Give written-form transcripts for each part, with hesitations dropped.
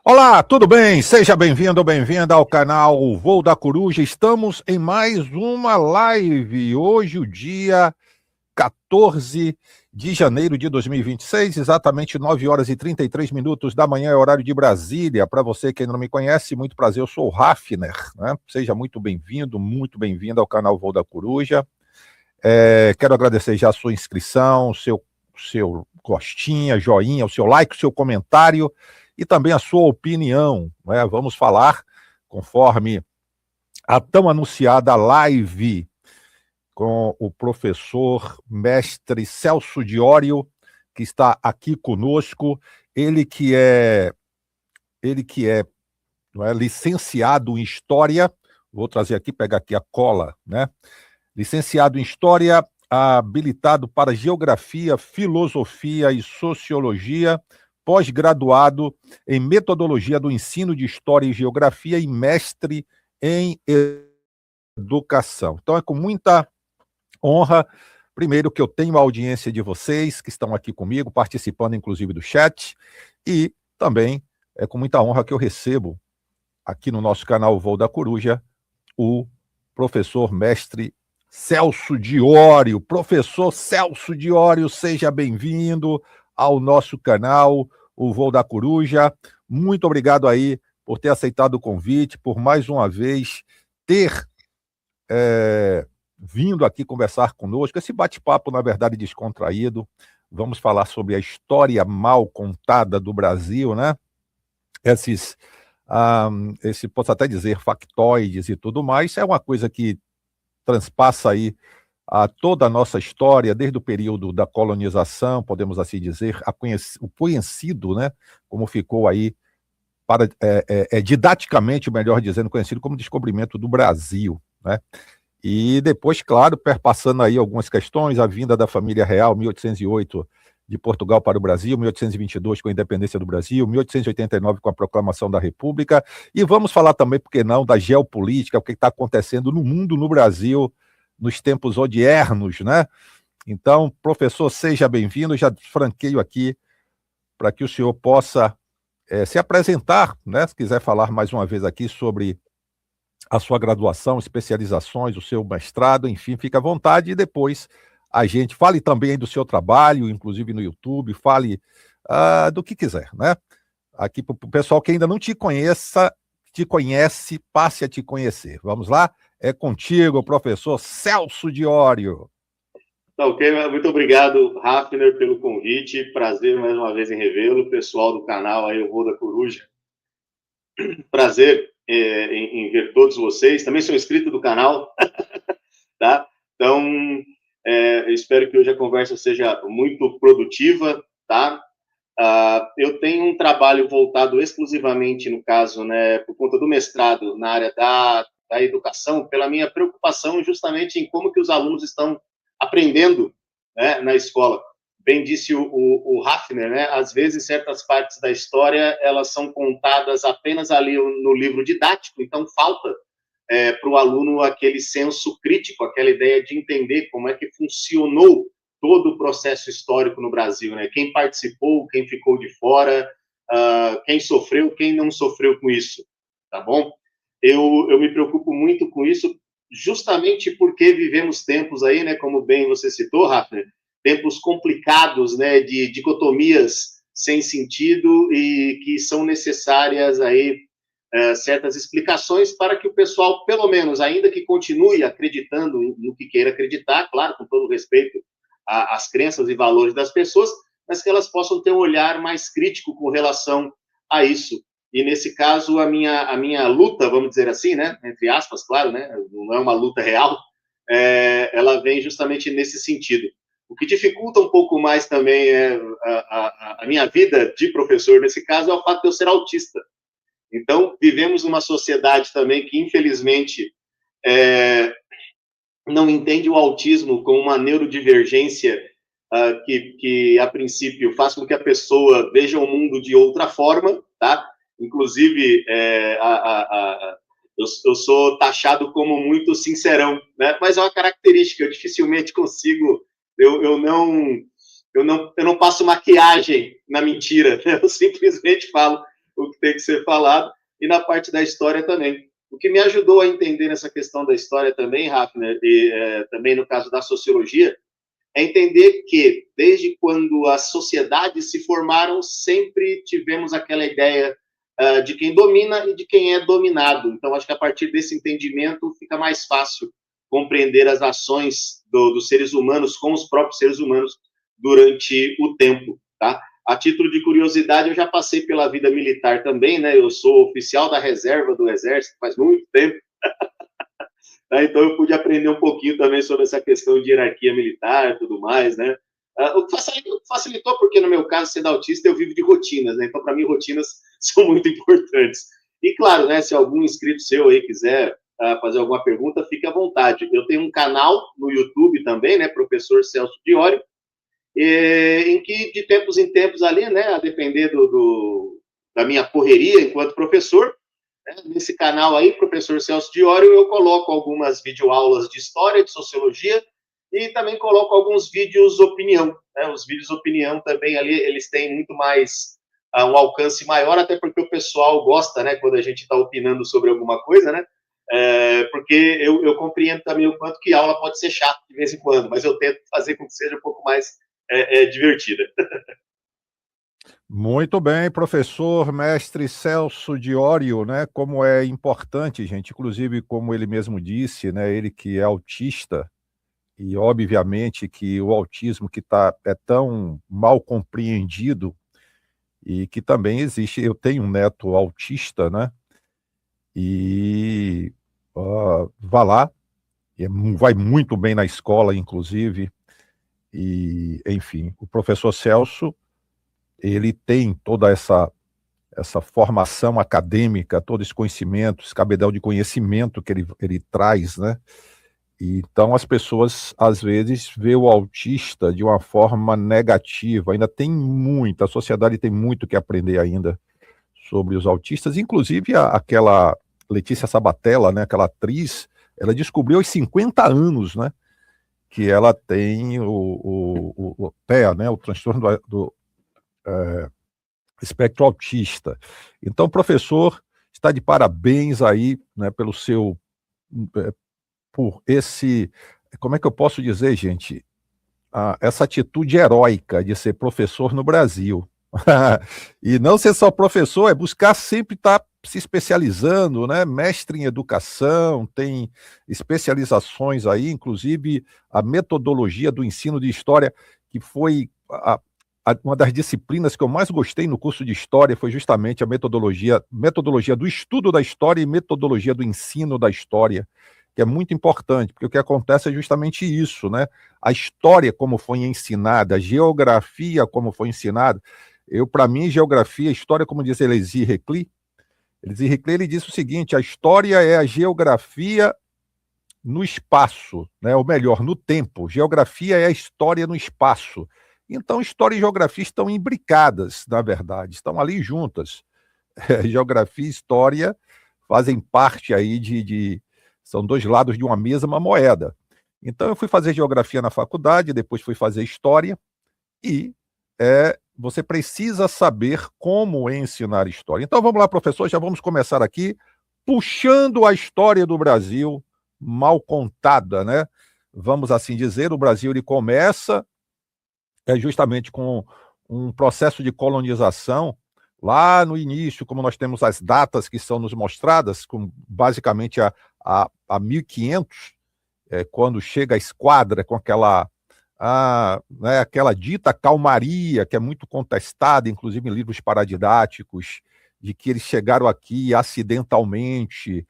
Olá, tudo bem? Seja bem-vindo ou bem-vinda ao canal Voo da Coruja. Estamos em mais uma live. Hoje, o dia 14 de janeiro de 2026, exatamente 9 horas e 33 minutos da manhã, é horário de Brasília. Para você que ainda não me conhece, muito prazer, eu sou o Hafner, né? Seja muito bem-vindo, muito bem-vinda ao canal Voo da Coruja. Quero agradecer já a sua inscrição, seu gostinha, joinha, o seu like, o seu comentário e também a sua opinião, né? Vamos falar, conforme a tão anunciada live com o professor mestre Celso Diório, que está aqui conosco, ele que é não é, licenciado em História, vou trazer aqui, pegar aqui a cola, né? Licenciado em História, habilitado para Geografia, Filosofia e Sociologia, pós-graduado em Metodologia do Ensino de História e Geografia e mestre em Educação. Então é com muita honra, primeiro, que eu tenho a audiência de vocês que estão aqui comigo, participando inclusive do chat, e também é com muita honra que eu recebo aqui no nosso canal Voo da Coruja o professor mestre Celso Diório. Professor Celso Diório, seja bem-vindo ao nosso canal, o Voo da Coruja. Muito obrigado aí por ter aceitado o convite, por mais uma vez ter vindo aqui conversar conosco. Esse bate-papo, na verdade, descontraído. Vamos falar sobre a história mal contada do Brasil, né? Posso até dizer, factoides e tudo mais, é uma coisa que transpassa aí a toda a nossa história, desde o período da colonização, podemos assim dizer, o conhecido, né, como ficou aí, didaticamente, melhor dizendo, conhecido como descobrimento do Brasil, né? E depois, claro, perpassando aí algumas questões, a vinda da família real, 1808, de Portugal para o Brasil, 1822 com a independência do Brasil, 1889 com a proclamação da República, e vamos falar também, por que não, da geopolítica, o que está acontecendo no mundo, no Brasil, nos tempos odiernos, né? Então, professor, seja bem-vindo, já franqueio aqui para que o senhor possa se apresentar, né? Se quiser falar mais uma vez aqui sobre a sua graduação, especializações, o seu mestrado, enfim, fica à vontade, e depois a gente fale também do seu trabalho, inclusive no YouTube, fale do que quiser, né? Aqui para o pessoal que ainda não te conhece, passe a te conhecer. Vamos lá? É contigo, professor Celso Diório. Tá ok, muito obrigado, Hafner, pelo convite. Prazer mais uma vez em revê-lo, pessoal do canal aí, o Voo da Coruja. Prazer em ver todos vocês. Também sou inscrito do canal, tá? Então, espero que hoje a conversa seja muito produtiva, tá? Eu tenho um trabalho voltado exclusivamente, no caso, né, por conta do mestrado na área da educação, pela minha preocupação justamente em como que os alunos estão aprendendo, né, na escola. Bem disse o Hafner, né, às vezes certas partes da história elas são contadas apenas ali no livro didático, então falta para o aluno aquele senso crítico, aquela ideia de entender como é que funcionou todo o processo histórico no Brasil, né? Quem participou, quem ficou de fora, quem sofreu, quem não sofreu com isso, tá bom? Eu me preocupo muito com isso, justamente porque vivemos tempos aí, né? Como bem você citou, Rafa, tempos complicados, né? De dicotomias sem sentido e que são necessárias aí certas explicações para que o pessoal, pelo menos, ainda que continue acreditando no que queira acreditar, claro, com todo o respeito às crenças e valores das pessoas, mas que elas possam ter um olhar mais crítico com relação a isso. E, nesse caso, a minha luta, vamos dizer assim, né, entre aspas, claro, né, não é uma luta real, ela vem justamente nesse sentido. O que dificulta um pouco mais também a minha vida de professor, nesse caso, é o fato de eu ser autista. Então, vivemos numa sociedade também que, infelizmente, não entende o autismo como uma neurodivergência que, a princípio, faz com que a pessoa veja o mundo de outra forma, tá? Inclusive, eu sou taxado como muito sincerão, né? Mas é uma característica, eu dificilmente consigo, eu não passo maquiagem na mentira, né? Eu simplesmente falo o que tem que ser falado, e na parte da história também. O que me ajudou a entender nessa questão da história também, Hafner, e também no caso da sociologia, é entender que, desde quando as sociedades se formaram, sempre tivemos aquela ideia de quem domina e de quem é dominado. Então, acho que a partir desse entendimento fica mais fácil compreender as ações dos seres humanos com os próprios seres humanos durante o tempo, tá? A título de curiosidade, eu já passei pela vida militar também, né? Eu sou oficial da reserva do Exército faz muito tempo. Então eu pude aprender um pouquinho também sobre essa questão de hierarquia militar e tudo mais, né? O que facilitou, porque no meu caso, sendo autista, eu vivo de rotinas, né? Então, para mim, rotinas são muito importantes. E, claro, né, se algum inscrito seu aí quiser fazer alguma pergunta, fique à vontade. Eu tenho um canal no YouTube também, né, Professor Celso Diório, em que, de tempos em tempos ali, né, a depender da minha correria enquanto professor, nesse canal aí, Professor Celso Diório, eu coloco algumas videoaulas de história, de sociologia, e também coloco alguns vídeos opinião. Né? Os vídeos opinião também ali, eles têm muito mais, um alcance maior, até porque o pessoal gosta, né, quando a gente está opinando sobre alguma coisa, né? Porque eu compreendo também o quanto que aula pode ser chato de vez em quando, mas eu tento fazer com que seja um pouco mais divertida. Muito bem, professor, mestre Celso Diório, né? Como é importante, gente, inclusive como ele mesmo disse, né? Ele que é autista, e obviamente que o autismo que é tão mal compreendido e que também existe. Eu tenho um neto autista, né? E vá lá, vai muito bem na escola, inclusive, e enfim, o professor Celso, ele tem toda essa formação acadêmica, todo esse conhecimento, esse cabedal de conhecimento que ele traz, né? E, então as pessoas, às vezes, vê o autista de uma forma negativa. Ainda tem muito, a sociedade tem muito que aprender ainda sobre os autistas. Inclusive, aquela Letícia Sabatella, né, aquela atriz, ela descobriu aos 50 anos, né, que ela tem o TEA, né, o transtorno do espectro autista. Então, o professor está de parabéns aí, né, pelo seu, por esse, como é que eu posso dizer, gente, essa atitude heróica de ser professor no Brasil. E não ser só professor, é buscar sempre estar se especializando, né? Mestre em educação, tem especializações aí, inclusive a metodologia do ensino de história, que foi uma das disciplinas que eu mais gostei no curso de história, foi justamente a metodologia do estudo da história e metodologia do ensino da história, que é muito importante, porque o que acontece é justamente isso, né? A história como foi ensinada, a geografia como foi ensinada. Para mim, geografia, história, como diz Elisir Reclus, ele disse o seguinte: a história é a geografia no espaço, né? Ou melhor, no tempo. Geografia é a história no espaço. Então, história e geografia estão imbricadas, na verdade, estão ali juntas. Geografia e história fazem parte aí são dois lados de uma mesma moeda. Então, eu fui fazer geografia na faculdade, depois fui fazer história, e você precisa saber como ensinar história. Então, vamos lá, professor, já vamos começar aqui, puxando a história do Brasil, mal contada, né? Vamos assim dizer, o Brasil ele começa justamente com um processo de colonização, lá no início, como nós temos as datas que são nos mostradas, com basicamente a 1500, quando chega a esquadra com aquela dita calmaria, que é muito contestada, inclusive em livros paradidáticos, de que eles chegaram aqui acidentalmente,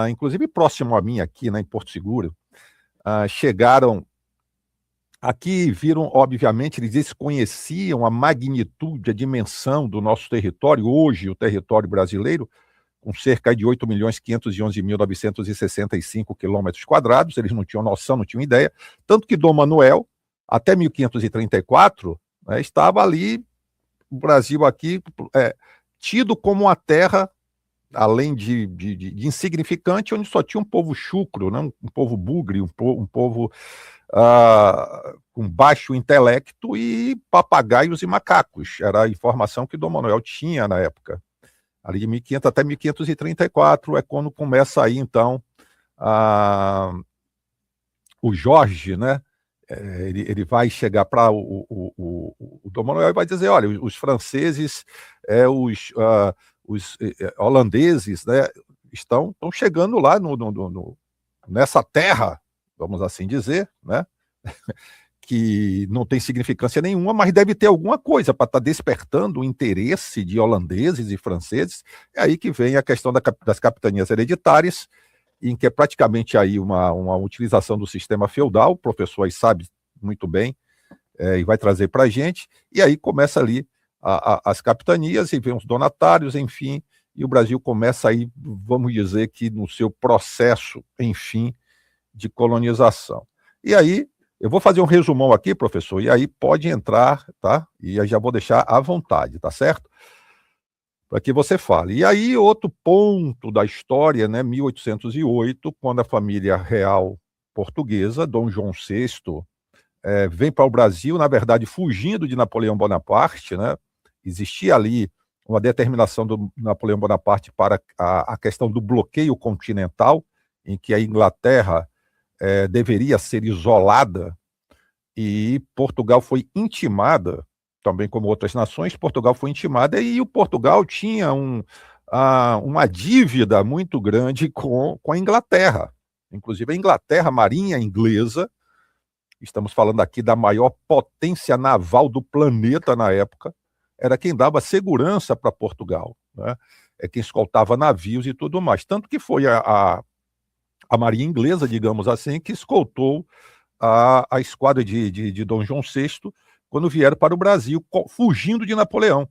inclusive próximo a mim aqui, né, em Porto Seguro, chegaram aqui, viram, obviamente, eles desconheciam a magnitude, a dimensão do nosso território, hoje o território brasileiro, com cerca de 8.511.965 quilômetros quadrados, eles não tinham noção, não tinham ideia, tanto que Dom Manuel, até 1534, né, estava ali, o Brasil aqui, tido como uma terra, além de insignificante, onde só tinha um povo chucro, né, um povo bugre, um povo com baixo intelecto e papagaios e macacos. Era a informação que Dom Manuel tinha na época. Ali de 1500 até 1534 é quando começa aí, então, o Jorge, né? Ele vai chegar para o Dom Manuel e vai dizer, olha, os franceses, os holandeses, né, estão chegando lá nessa terra, vamos assim dizer, né? Que não tem significância nenhuma, mas deve ter alguma coisa para estar despertando o interesse de holandeses e franceses. É aí que vem a questão das capitanias hereditárias, em que é praticamente aí uma utilização do sistema feudal, o professor aí sabe muito bem, e vai trazer para a gente, e aí começa ali as capitanias, e vem os donatários, enfim, e o Brasil começa aí, vamos dizer que no seu processo, enfim, de colonização. E aí, eu vou fazer um resumão aqui, professor, e aí pode entrar, tá? E eu já vou deixar à vontade, tá certo? Para que você fale. E aí, outro ponto da história, né, 1808, quando a família real portuguesa, Dom João VI, vem para o Brasil, na verdade, fugindo de Napoleão Bonaparte, né? Existia ali uma determinação do Napoleão Bonaparte para a questão do bloqueio continental, em que a Inglaterra deveria ser isolada, e Portugal foi intimada, também como outras nações, Portugal foi intimada, e o Portugal tinha uma dívida muito grande com a Inglaterra. Inclusive a Inglaterra, a marinha inglesa, estamos falando aqui da maior potência naval do planeta na época, era quem dava segurança para Portugal, né? É quem escoltava navios e tudo mais. Tanto que foi a marinha inglesa, digamos assim, que escoltou a esquadra de Dom João VI quando vieram para o Brasil, fugindo de Napoleão.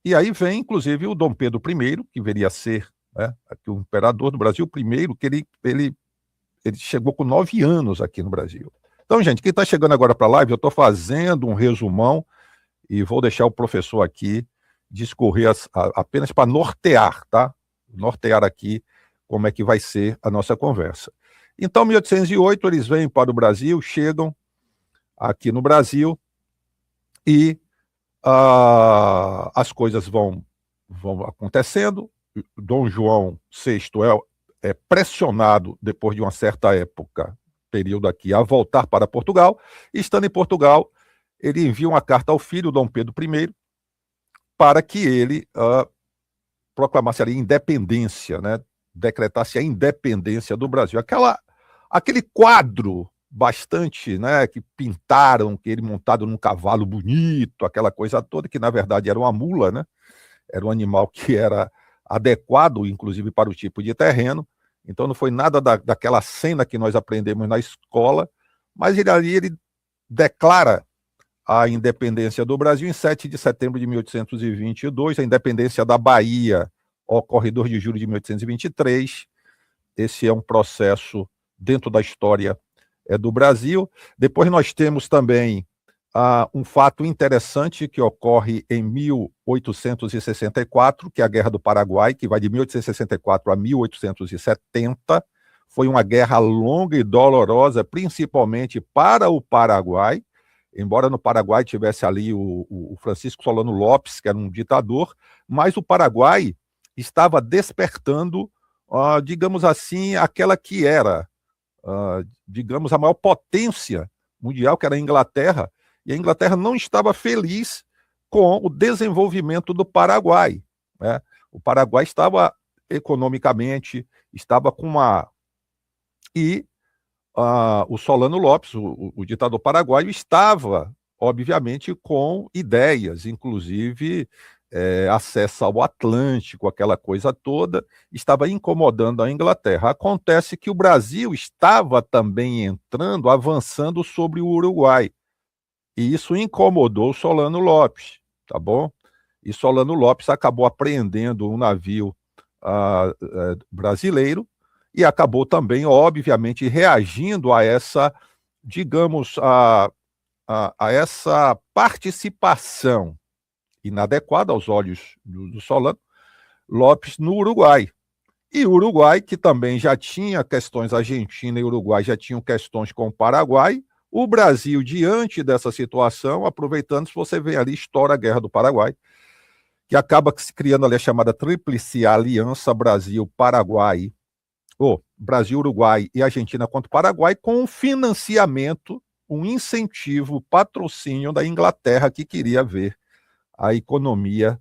E aí vem, inclusive, o Dom Pedro I, que viria a ser, né, aqui, o imperador do Brasil, primeiro, que ele chegou com 9 anos aqui no Brasil. Então, gente, quem está chegando agora para a live, eu estou fazendo um resumão e vou deixar o professor aqui discorrer apenas para nortear, tá? Nortear aqui como é que vai ser a nossa conversa. Então, em 1808, eles vêm para o Brasil, chegam aqui no Brasil e as coisas vão acontecendo. Dom João VI é pressionado, depois de uma certa época, período aqui, a voltar para Portugal. E, estando em Portugal, ele envia uma carta ao filho, Dom Pedro I, para que ele proclamasse ali a independência, né? Decretasse a independência do Brasil. Aquele quadro bastante, né, que pintaram, que ele montado num cavalo bonito, aquela coisa toda, que na verdade era uma mula, né? Era um animal que era adequado, inclusive, para o tipo de terreno. Então não foi nada daquela cena que nós aprendemos na escola, mas ele declara a independência do Brasil em 7 de setembro de 1822, a independência da Bahia ocorre em 2 de julho de 1823. Esse é um processo dentro da história do Brasil. Depois nós temos também um fato interessante que ocorre em 1864, que é a Guerra do Paraguai, que vai de 1864 a 1870. Foi uma guerra longa e dolorosa, principalmente para o Paraguai, embora no Paraguai tivesse ali o Francisco Solano Lopes, que era um ditador, mas o Paraguai estava despertando, digamos assim, aquela que era, digamos, a maior potência mundial, que era a Inglaterra, e a Inglaterra não estava feliz com o desenvolvimento do Paraguai, né? O Paraguai estava economicamente, estava com uma... E o Solano Lopes, o ditador paraguaio, estava, obviamente, com ideias, inclusive acesso ao Atlântico, aquela coisa toda, estava incomodando a Inglaterra. Acontece que o Brasil estava também entrando, avançando sobre o Uruguai, e isso incomodou o Solano Lopes, tá bom? E Solano Lopes acabou apreendendo um navio brasileiro e acabou também, obviamente, reagindo a essa, digamos, a essa participação inadequada aos olhos do Solano Lopes no Uruguai. E o Uruguai, que também já tinha questões, Argentina e Uruguai já tinham questões com o Paraguai. O Brasil, diante dessa situação, aproveitando, se você vê ali, estoura a Guerra do Paraguai, que acaba se criando ali a chamada Tríplice Aliança Brasil-Paraguai, ou Brasil-Uruguai e Argentina contra o Paraguai, com um financiamento, um incentivo, patrocínio da Inglaterra, que queria ver a economia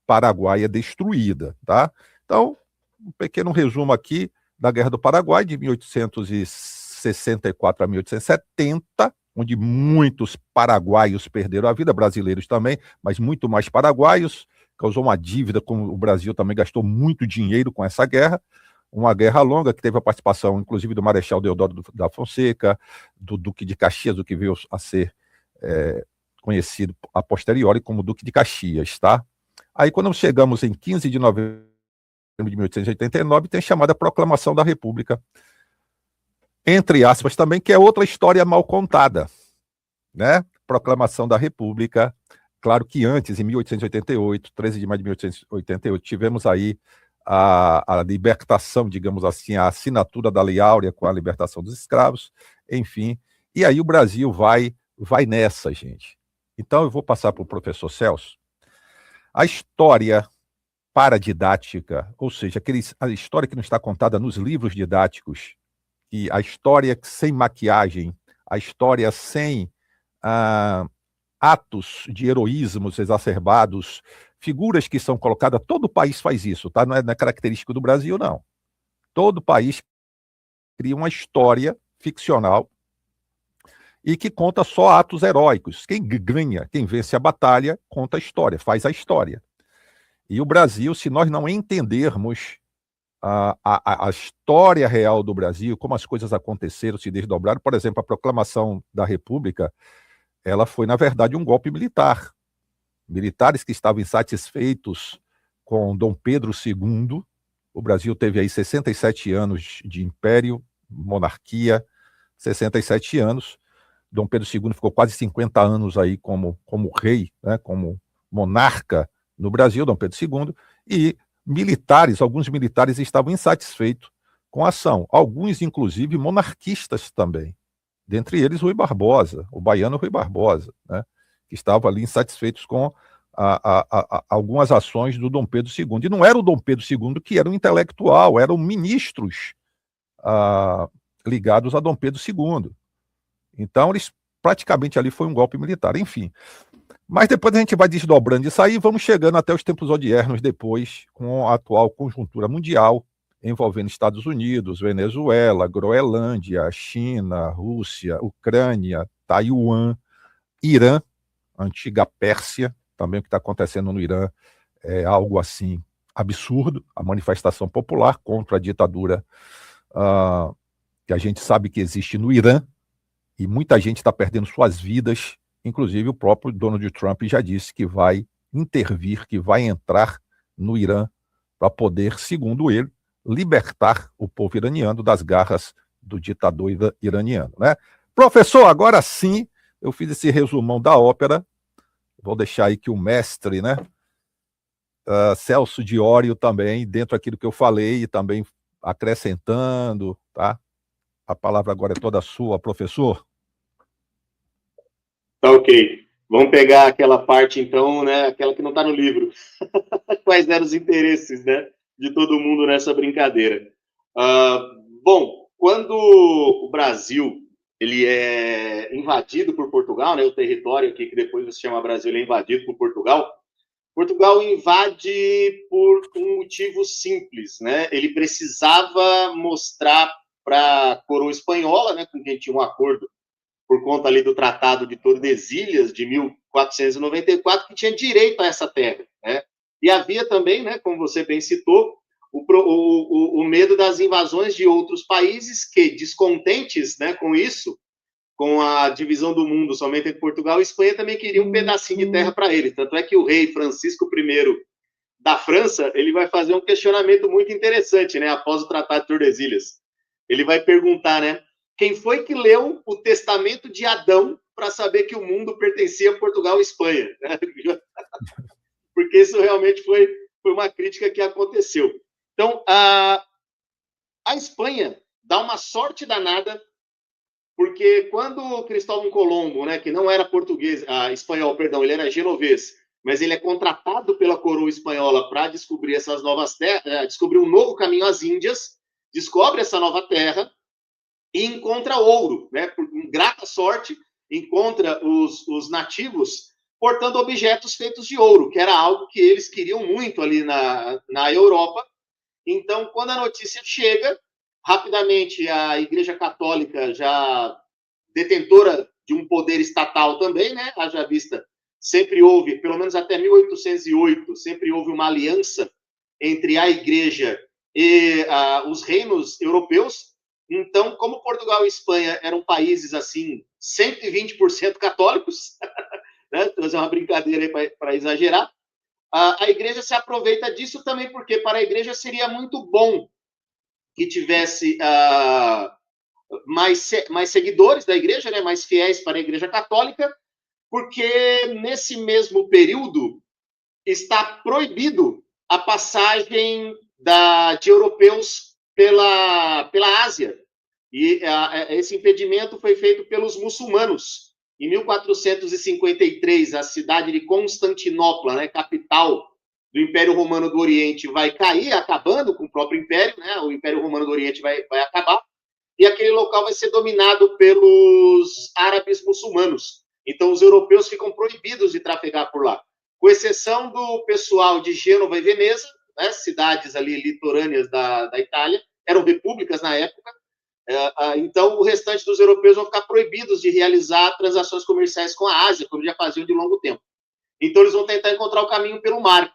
paraguaia destruída, tá? Então, um pequeno resumo aqui da Guerra do Paraguai, de 1864 a 1870, onde muitos paraguaios perderam a vida, brasileiros também, mas muito mais paraguaios, causou uma dívida, como o Brasil também gastou muito dinheiro com essa guerra, uma guerra longa que teve a participação, inclusive, do Marechal Deodoro da Fonseca, do Duque de Caxias, o que veio a ser conhecido a posteriori como Duque de Caxias, tá? Aí, quando chegamos em 15 de novembro de 1889, tem a chamada Proclamação da República, entre aspas também, que é outra história mal contada, né? Proclamação da República, claro que antes, em 1888, 13 de maio de 1888, tivemos aí a libertação, digamos assim, a assinatura da Lei Áurea com a libertação dos escravos, enfim, e aí o Brasil vai nessa, gente. Então eu vou passar para o professor Celso. A história paradidática, ou seja, a história que não está contada nos livros didáticos, e a história sem maquiagem, a história sem atos de heroísmos exacerbados, figuras que são colocadas, todo país faz isso, tá? Não é característico do Brasil, não. Todo país cria uma história ficcional e que conta só atos heróicos. Quem ganha, quem vence a batalha, conta a história, faz a história. E o Brasil, se nós não entendermos a história real do Brasil, como as coisas aconteceram, se desdobraram, por exemplo, a proclamação da República, ela foi, na verdade, um golpe militar. Militares que estavam insatisfeitos com Dom Pedro II, o Brasil teve aí 67 anos de império, monarquia, 67 anos, Dom Pedro II ficou quase 50 anos aí como rei, né, como monarca no Brasil, Dom Pedro II, e alguns militares estavam insatisfeitos com a ação, alguns inclusive monarquistas também, dentre eles Rui Barbosa, o baiano Rui Barbosa, né, que estavam ali insatisfeitos com algumas ações do Dom Pedro II. E não era o Dom Pedro II que era um intelectual, eram ministros ligados a Dom Pedro II. Então, eles praticamente ali foi um golpe militar, enfim. Mas depois a gente vai desdobrando isso aí e vamos chegando até os tempos odiernos depois, com a atual conjuntura mundial, envolvendo Estados Unidos, Venezuela, Groenlândia, China, Rússia, Ucrânia, Taiwan, Irã, antiga Pérsia, também o que está acontecendo no Irã é algo assim absurdo, a manifestação popular contra a ditadura que a gente sabe que existe no Irã, e muita gente está perdendo suas vidas, inclusive o próprio Donald Trump já disse que vai intervir, que vai entrar no Irã para poder, segundo ele, libertar o povo iraniano das garras do ditador iraniano, né? Professor, agora sim, eu fiz esse resumão da ópera, vou deixar aí que o mestre, né, Celso Diório também, dentro daquilo que eu falei, e também acrescentando, tá? A palavra agora é toda sua, professor. Tá ok. Vamos pegar aquela parte, então, né, aquela que não está no livro. Quais eram os interesses, né, de todo mundo nessa brincadeira? Bom, quando o Brasil ele é invadido por Portugal, né, o território aqui que depois se chama Brasil, ele é invadido por Portugal. Portugal invade por um motivo simples, né? Ele precisava mostrar para a coroa espanhola, né, com quem tinha um acordo por conta ali do Tratado de Tordesilhas de 1494, que tinha direito a essa terra, né? E havia também, né, como você bem citou, o medo das invasões de outros países que, descontentes, né, com isso, com a divisão do mundo somente entre Portugal e Espanha, também queria um pedacinho de terra para ele. Tanto é que o rei Francisco I da França, ele vai fazer um questionamento muito interessante, né, após o Tratado de Tordesilhas. Ele vai perguntar, né, quem foi que leu o Testamento de Adão para saber que o mundo pertencia a Portugal e Espanha? Porque isso realmente foi uma crítica que aconteceu. Então, a Espanha dá uma sorte danada, porque quando Cristóvão Colombo, né, que não era português, espanhol, perdão, ele era genovês, mas ele é contratado pela coroa espanhola para descobrir essas novas terras, descobrir um novo caminho às Índias, descobre essa nova terra e encontra ouro, né? Por grata sorte, encontra os nativos portando objetos feitos de ouro, que era algo que eles queriam muito ali na Europa. Então, quando a notícia chega, rapidamente a Igreja Católica, já detentora de um poder estatal também, né? Haja vista, sempre houve, pelo menos até 1808, sempre houve uma aliança entre a Igreja e os reinos europeus. Então, como Portugal e Espanha eram países, assim, 120% católicos, né? Fazer uma brincadeira aí para exagerar, a igreja se aproveita disso também, porque para a igreja seria muito bom que tivesse mais seguidores da igreja, né? Mais fiéis para a igreja católica, porque nesse mesmo período está proibido a passagem de europeus pela Ásia. E esse impedimento foi feito pelos muçulmanos. Em 1453, a cidade de Constantinopla, né, capital do Império Romano do Oriente, vai cair, acabando com o próprio Império, né? O Império Romano do Oriente vai acabar, e aquele local vai ser dominado pelos árabes muçulmanos. Então, os europeus ficam proibidos de trafegar por lá, com exceção do pessoal de Gênova e Veneza, né, cidades ali litorâneas da Itália, eram repúblicas na época. Então, o restante dos europeus vão ficar proibidos de realizar transações comerciais com a Ásia, como já faziam de longo tempo. Então, eles vão tentar encontrar o caminho pelo mar.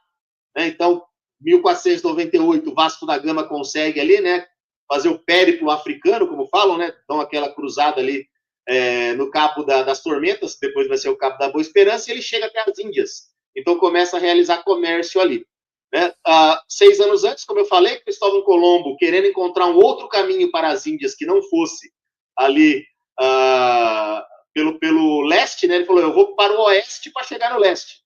Né? Então, 1498, Vasco da Gama consegue ali, né, fazer o périplo africano, como falam, né? Dão aquela cruzada ali no Cabo das Tormentas, depois vai ser o Cabo da Boa Esperança, e ele chega até as Índias. Então, começa a realizar comércio ali. Né? 6 anos antes, como eu falei, Cristóvão Colombo, querendo encontrar um outro caminho para as Índias que não fosse ali pelo leste, né? Ele falou, eu vou para o oeste para chegar no leste,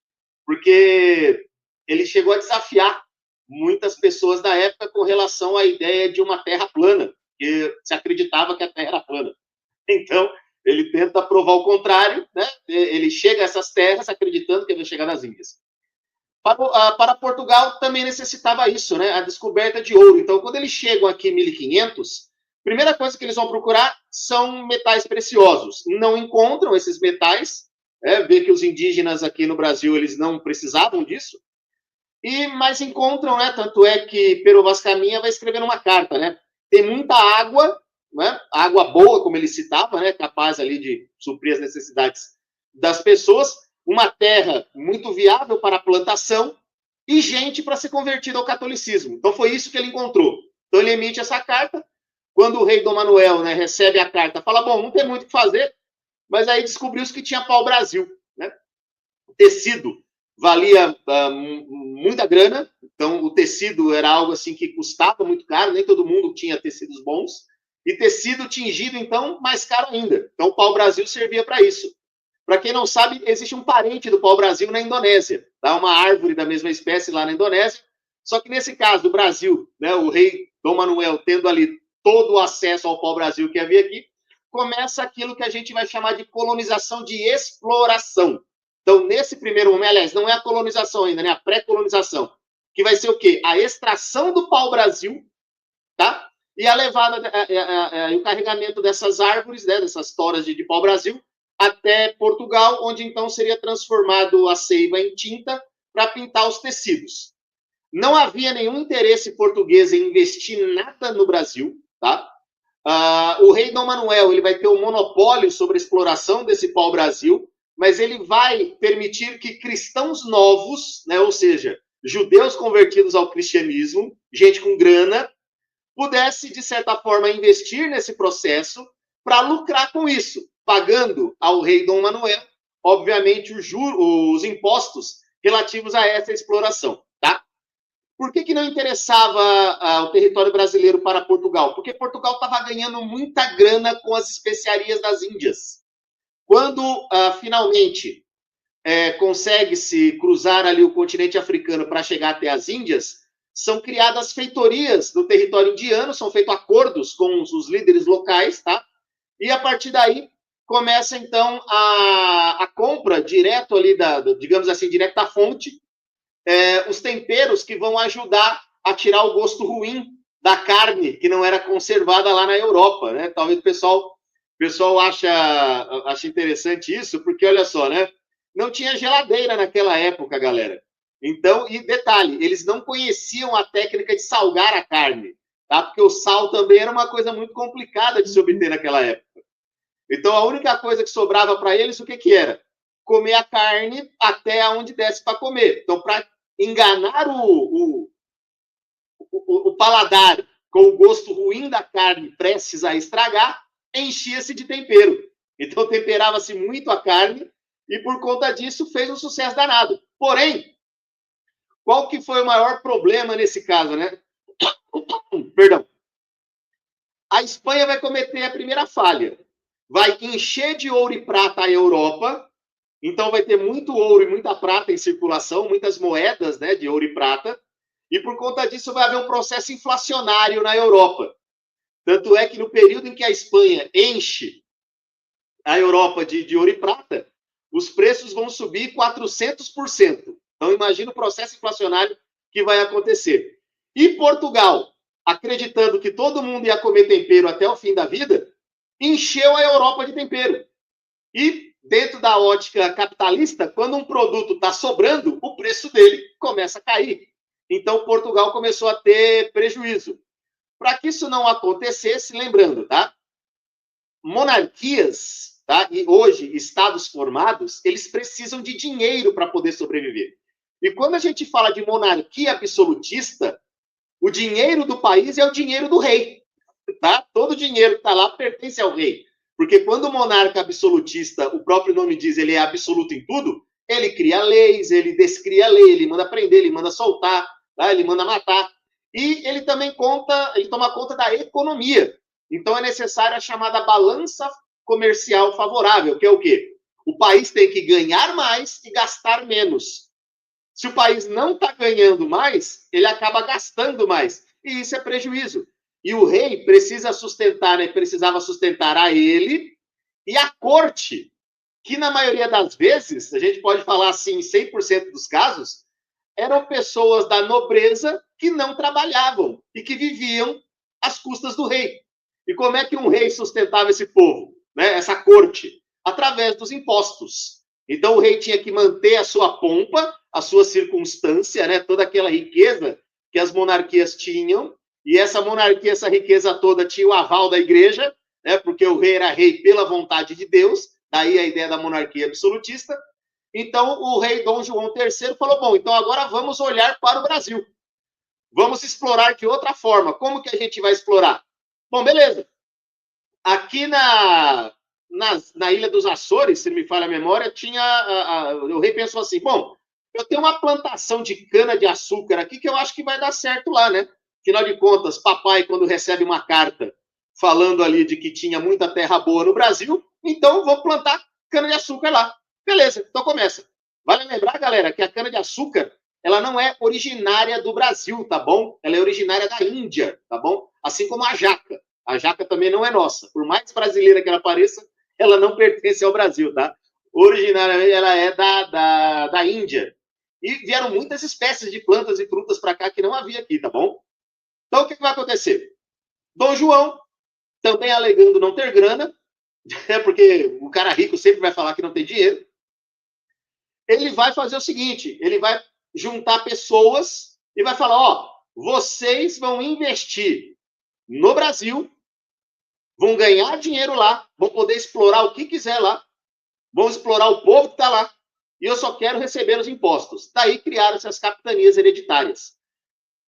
porque ele chegou a desafiar muitas pessoas da época com relação à ideia de uma terra plana, que se acreditava que a terra era plana. Então, ele tenta provar o contrário, né? Ele chega a essas terras acreditando que ele vai chegar nas Índias. Para Portugal também necessitava isso, né? A descoberta de ouro. Então, quando eles chegam aqui em 1500, a primeira coisa que eles vão procurar são metais preciosos. Não encontram esses metais, vê que os indígenas aqui no Brasil eles não precisavam disso, mas encontram, né? Tanto é que Pero Vaz Caminha vai escrever uma carta, né? Tem muita água, né? Água boa, como ele citava, né? Capaz ali de suprir as necessidades das pessoas, uma terra muito viável para a plantação e gente para ser convertida ao catolicismo. Então, foi isso que ele encontrou. Então, ele emite essa carta. Quando o rei Dom Manuel, né, recebe a carta, fala, bom, não tem muito o que fazer, mas aí descobriu-se que tinha pau-brasil, né? O tecido valia muita grana, então o tecido era algo assim que custava muito caro, nem todo mundo tinha tecidos bons, e tecido tingido, então, mais caro ainda. Então, o pau-brasil servia para isso. Para quem não sabe, existe um parente do pau-brasil na Indonésia, tá? Uma árvore da mesma espécie lá na Indonésia, só que nesse caso do Brasil, né, o rei Dom Manuel tendo ali todo o acesso ao pau-brasil que havia aqui, começa aquilo que a gente vai chamar de colonização de exploração. Então, nesse primeiro momento, aliás, não é a colonização ainda, né? A pré-colonização, que vai ser o quê? A extração do pau-brasil, tá? E a levada, e o carregamento dessas árvores, né, dessas toras de pau-brasil, até Portugal, onde então seria transformado a seiva em tinta para pintar os tecidos. Não havia nenhum interesse português em investir nada no Brasil, tá? O rei Dom Manuel ele vai ter um monopólio sobre a exploração desse pau-brasil, mas ele vai permitir que cristãos novos, né, ou seja, judeus convertidos ao cristianismo, gente com grana, pudesse, de certa forma, investir nesse processo para lucrar com isso, pagando ao rei Dom Manuel, obviamente, os impostos relativos a essa exploração, tá? Por que não interessava o território brasileiro para Portugal? Porque Portugal estava ganhando muita grana com as especiarias das Índias. Quando, finalmente, consegue-se cruzar ali o continente africano para chegar até as Índias, são criadas feitorias no território indiano, são feitos acordos com os líderes locais, tá? E, a partir daí, começa, então, a compra direto ali, digamos assim, direto da fonte, os temperos que vão ajudar a tirar o gosto ruim da carne que não era conservada lá na Europa, né? Talvez o pessoal ache interessante isso, porque, olha só, né? Não tinha geladeira naquela época, galera. Então, e detalhe, eles não conheciam a técnica de salgar a carne, tá? Porque o sal também era uma coisa muito complicada de se obter naquela época. Então, a única coisa que sobrava para eles, o que era? Comer a carne até onde desse para comer. Então, para enganar o paladar com o gosto ruim da carne prestes a estragar, enchia-se de tempero. Então, temperava-se muito a carne e, por conta disso, fez um sucesso danado. Porém, qual que foi o maior problema nesse caso, né? Perdão. A Espanha vai cometer a primeira falha. Vai encher de ouro e prata a Europa, então vai ter muito ouro e muita prata em circulação, muitas moedas, né, de ouro e prata, e por conta disso vai haver um processo inflacionário na Europa. Tanto é que no período em que a Espanha enche a Europa de ouro e prata, os preços vão subir 400%. Então imagina o processo inflacionário que vai acontecer. E Portugal, acreditando que todo mundo ia comer tempero até o fim da vida, encheu a Europa de tempero. E, dentro da ótica capitalista, quando um produto está sobrando, o preço dele começa a cair. Então, Portugal começou a ter prejuízo. Para que isso não acontecesse, lembrando, tá? Monarquias, tá? E hoje, estados formados, eles precisam de dinheiro para poder sobreviver. E quando a gente fala de monarquia absolutista, o dinheiro do país é o dinheiro do rei. Tá? Todo o dinheiro que está lá pertence ao rei. Porque quando o monarca absolutista, o próprio nome diz, ele é absoluto em tudo, ele cria leis, ele descria lei, ele manda prender, ele manda soltar, tá? Ele manda matar. E ele também toma conta da economia. Então é necessária a chamada balança comercial favorável, que é o quê? O país tem que ganhar mais e gastar menos. Se o país não está ganhando mais, ele acaba gastando mais. E isso é prejuízo. E o rei precisa sustentar, né, precisava sustentar a ele e a corte, que na maioria das vezes, a gente pode falar assim, em 100% dos casos, eram pessoas da nobreza que não trabalhavam e que viviam às custas do rei. E como é que um rei sustentava esse povo, né, essa corte? Através dos impostos. Então o rei tinha que manter a sua pompa, a sua circunstância, né, toda aquela riqueza que as monarquias tinham, e essa monarquia, essa riqueza toda tinha o aval da igreja, né, porque o rei era rei pela vontade de Deus, daí a ideia da monarquia absolutista. Então, o rei Dom João III falou, bom, então agora vamos olhar para o Brasil. Vamos explorar de outra forma. Como que a gente vai explorar? Bom, beleza. Aqui na Ilha dos Açores, se não me falha a memória, o rei pensou assim, bom, eu tenho uma plantação de cana-de-açúcar aqui que eu acho que vai dar certo lá, né? Afinal de contas, papai, quando recebe uma carta falando ali de que tinha muita terra boa no Brasil, então vou plantar cana-de-açúcar lá. Beleza, então começa. Vale lembrar, galera, que a cana-de-açúcar, ela não é originária do Brasil, tá bom? Ela é originária da Índia, tá bom? Assim como a jaca. A jaca também não é nossa. Por mais brasileira que ela pareça, ela não pertence ao Brasil, tá? Originariamente, ela é da Índia. E vieram muitas espécies de plantas e frutas para cá que não havia aqui, tá bom? Então, o que vai acontecer? Dom João, também alegando não ter grana, porque o cara rico sempre vai falar que não tem dinheiro, ele vai fazer o seguinte, ele vai juntar pessoas e vai falar, ó, vocês vão investir no Brasil, vão ganhar dinheiro lá, vão poder explorar o que quiser lá, vão explorar o povo que está lá, e eu só quero receber os impostos. Daí criaram-se as capitanias hereditárias.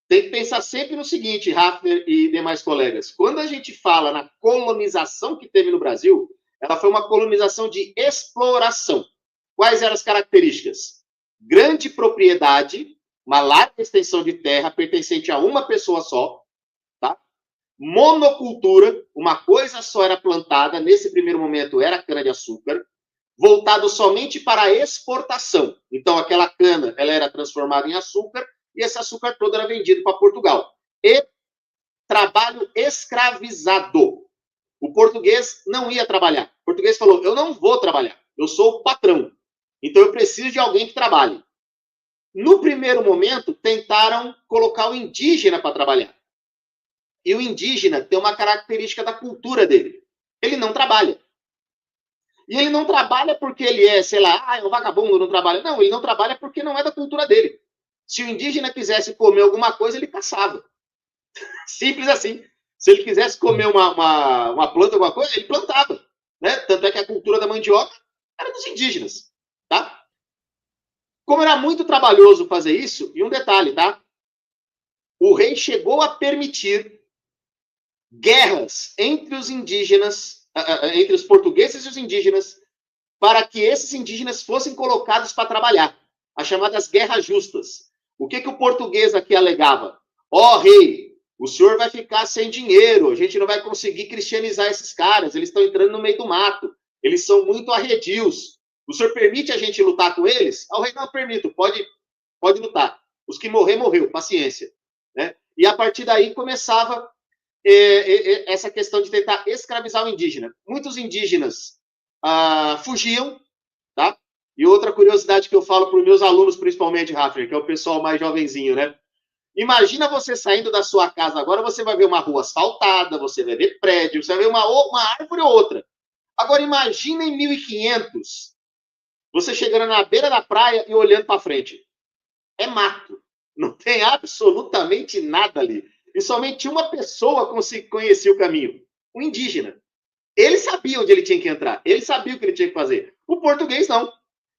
Tem que pensar sempre no seguinte, Hafner e demais colegas, quando a gente fala na colonização que teve no Brasil, ela foi uma colonização de exploração. Quais eram as características? Grande propriedade, uma larga extensão de terra pertencente a uma pessoa só, tá? Monocultura, uma coisa só era plantada, nesse primeiro momento era cana-de-açúcar, voltado somente para a exportação. Então, aquela cana ela era transformada em açúcar, e esse açúcar todo era vendido para Portugal. E trabalho escravizado. O português não ia trabalhar. O português falou, eu não vou trabalhar, eu sou o patrão, então eu preciso de alguém que trabalhe. No primeiro momento, tentaram colocar o indígena para trabalhar. E o indígena tem uma característica da cultura dele. Ele não trabalha. E ele não trabalha porque ele é, sei lá, é um vagabundo, não trabalha. Não, ele não trabalha porque não é da cultura dele. Se o indígena quisesse comer alguma coisa, ele caçava. Simples assim. Se ele quisesse comer uma planta, alguma coisa, ele plantava. Né? Tanto é que a cultura da mandioca era dos indígenas. Tá? Como era muito trabalhoso fazer isso, e um detalhe, tá? O rei chegou a permitir guerras entre os indígenas, entre os portugueses e os indígenas, para que esses indígenas fossem colocados para trabalhar. As chamadas guerras justas. O que o português aqui alegava? Ó, rei, o senhor vai ficar sem dinheiro, a gente não vai conseguir cristianizar esses caras, eles estão entrando no meio do mato, eles são muito arredios. O senhor permite a gente lutar com eles? O rei, não permito, pode lutar. Os que morrer, morreu, paciência. Né? E a partir daí começava essa questão de tentar escravizar o indígena. Muitos indígenas fugiam, tá? E outra curiosidade que eu falo para os meus alunos, principalmente, Raffer, que é o pessoal mais jovenzinho, né? Imagina você saindo da sua casa agora, você vai ver uma rua asfaltada, você vai ver prédio, você vai ver uma árvore ou outra. Agora, imagina em 1500, você chegando na beira da praia e olhando para frente. É mato. Não tem absolutamente nada ali. E somente uma pessoa conhecia o caminho. O indígena. Ele sabia onde ele tinha que entrar. Ele sabia o que ele tinha que fazer. O português, não.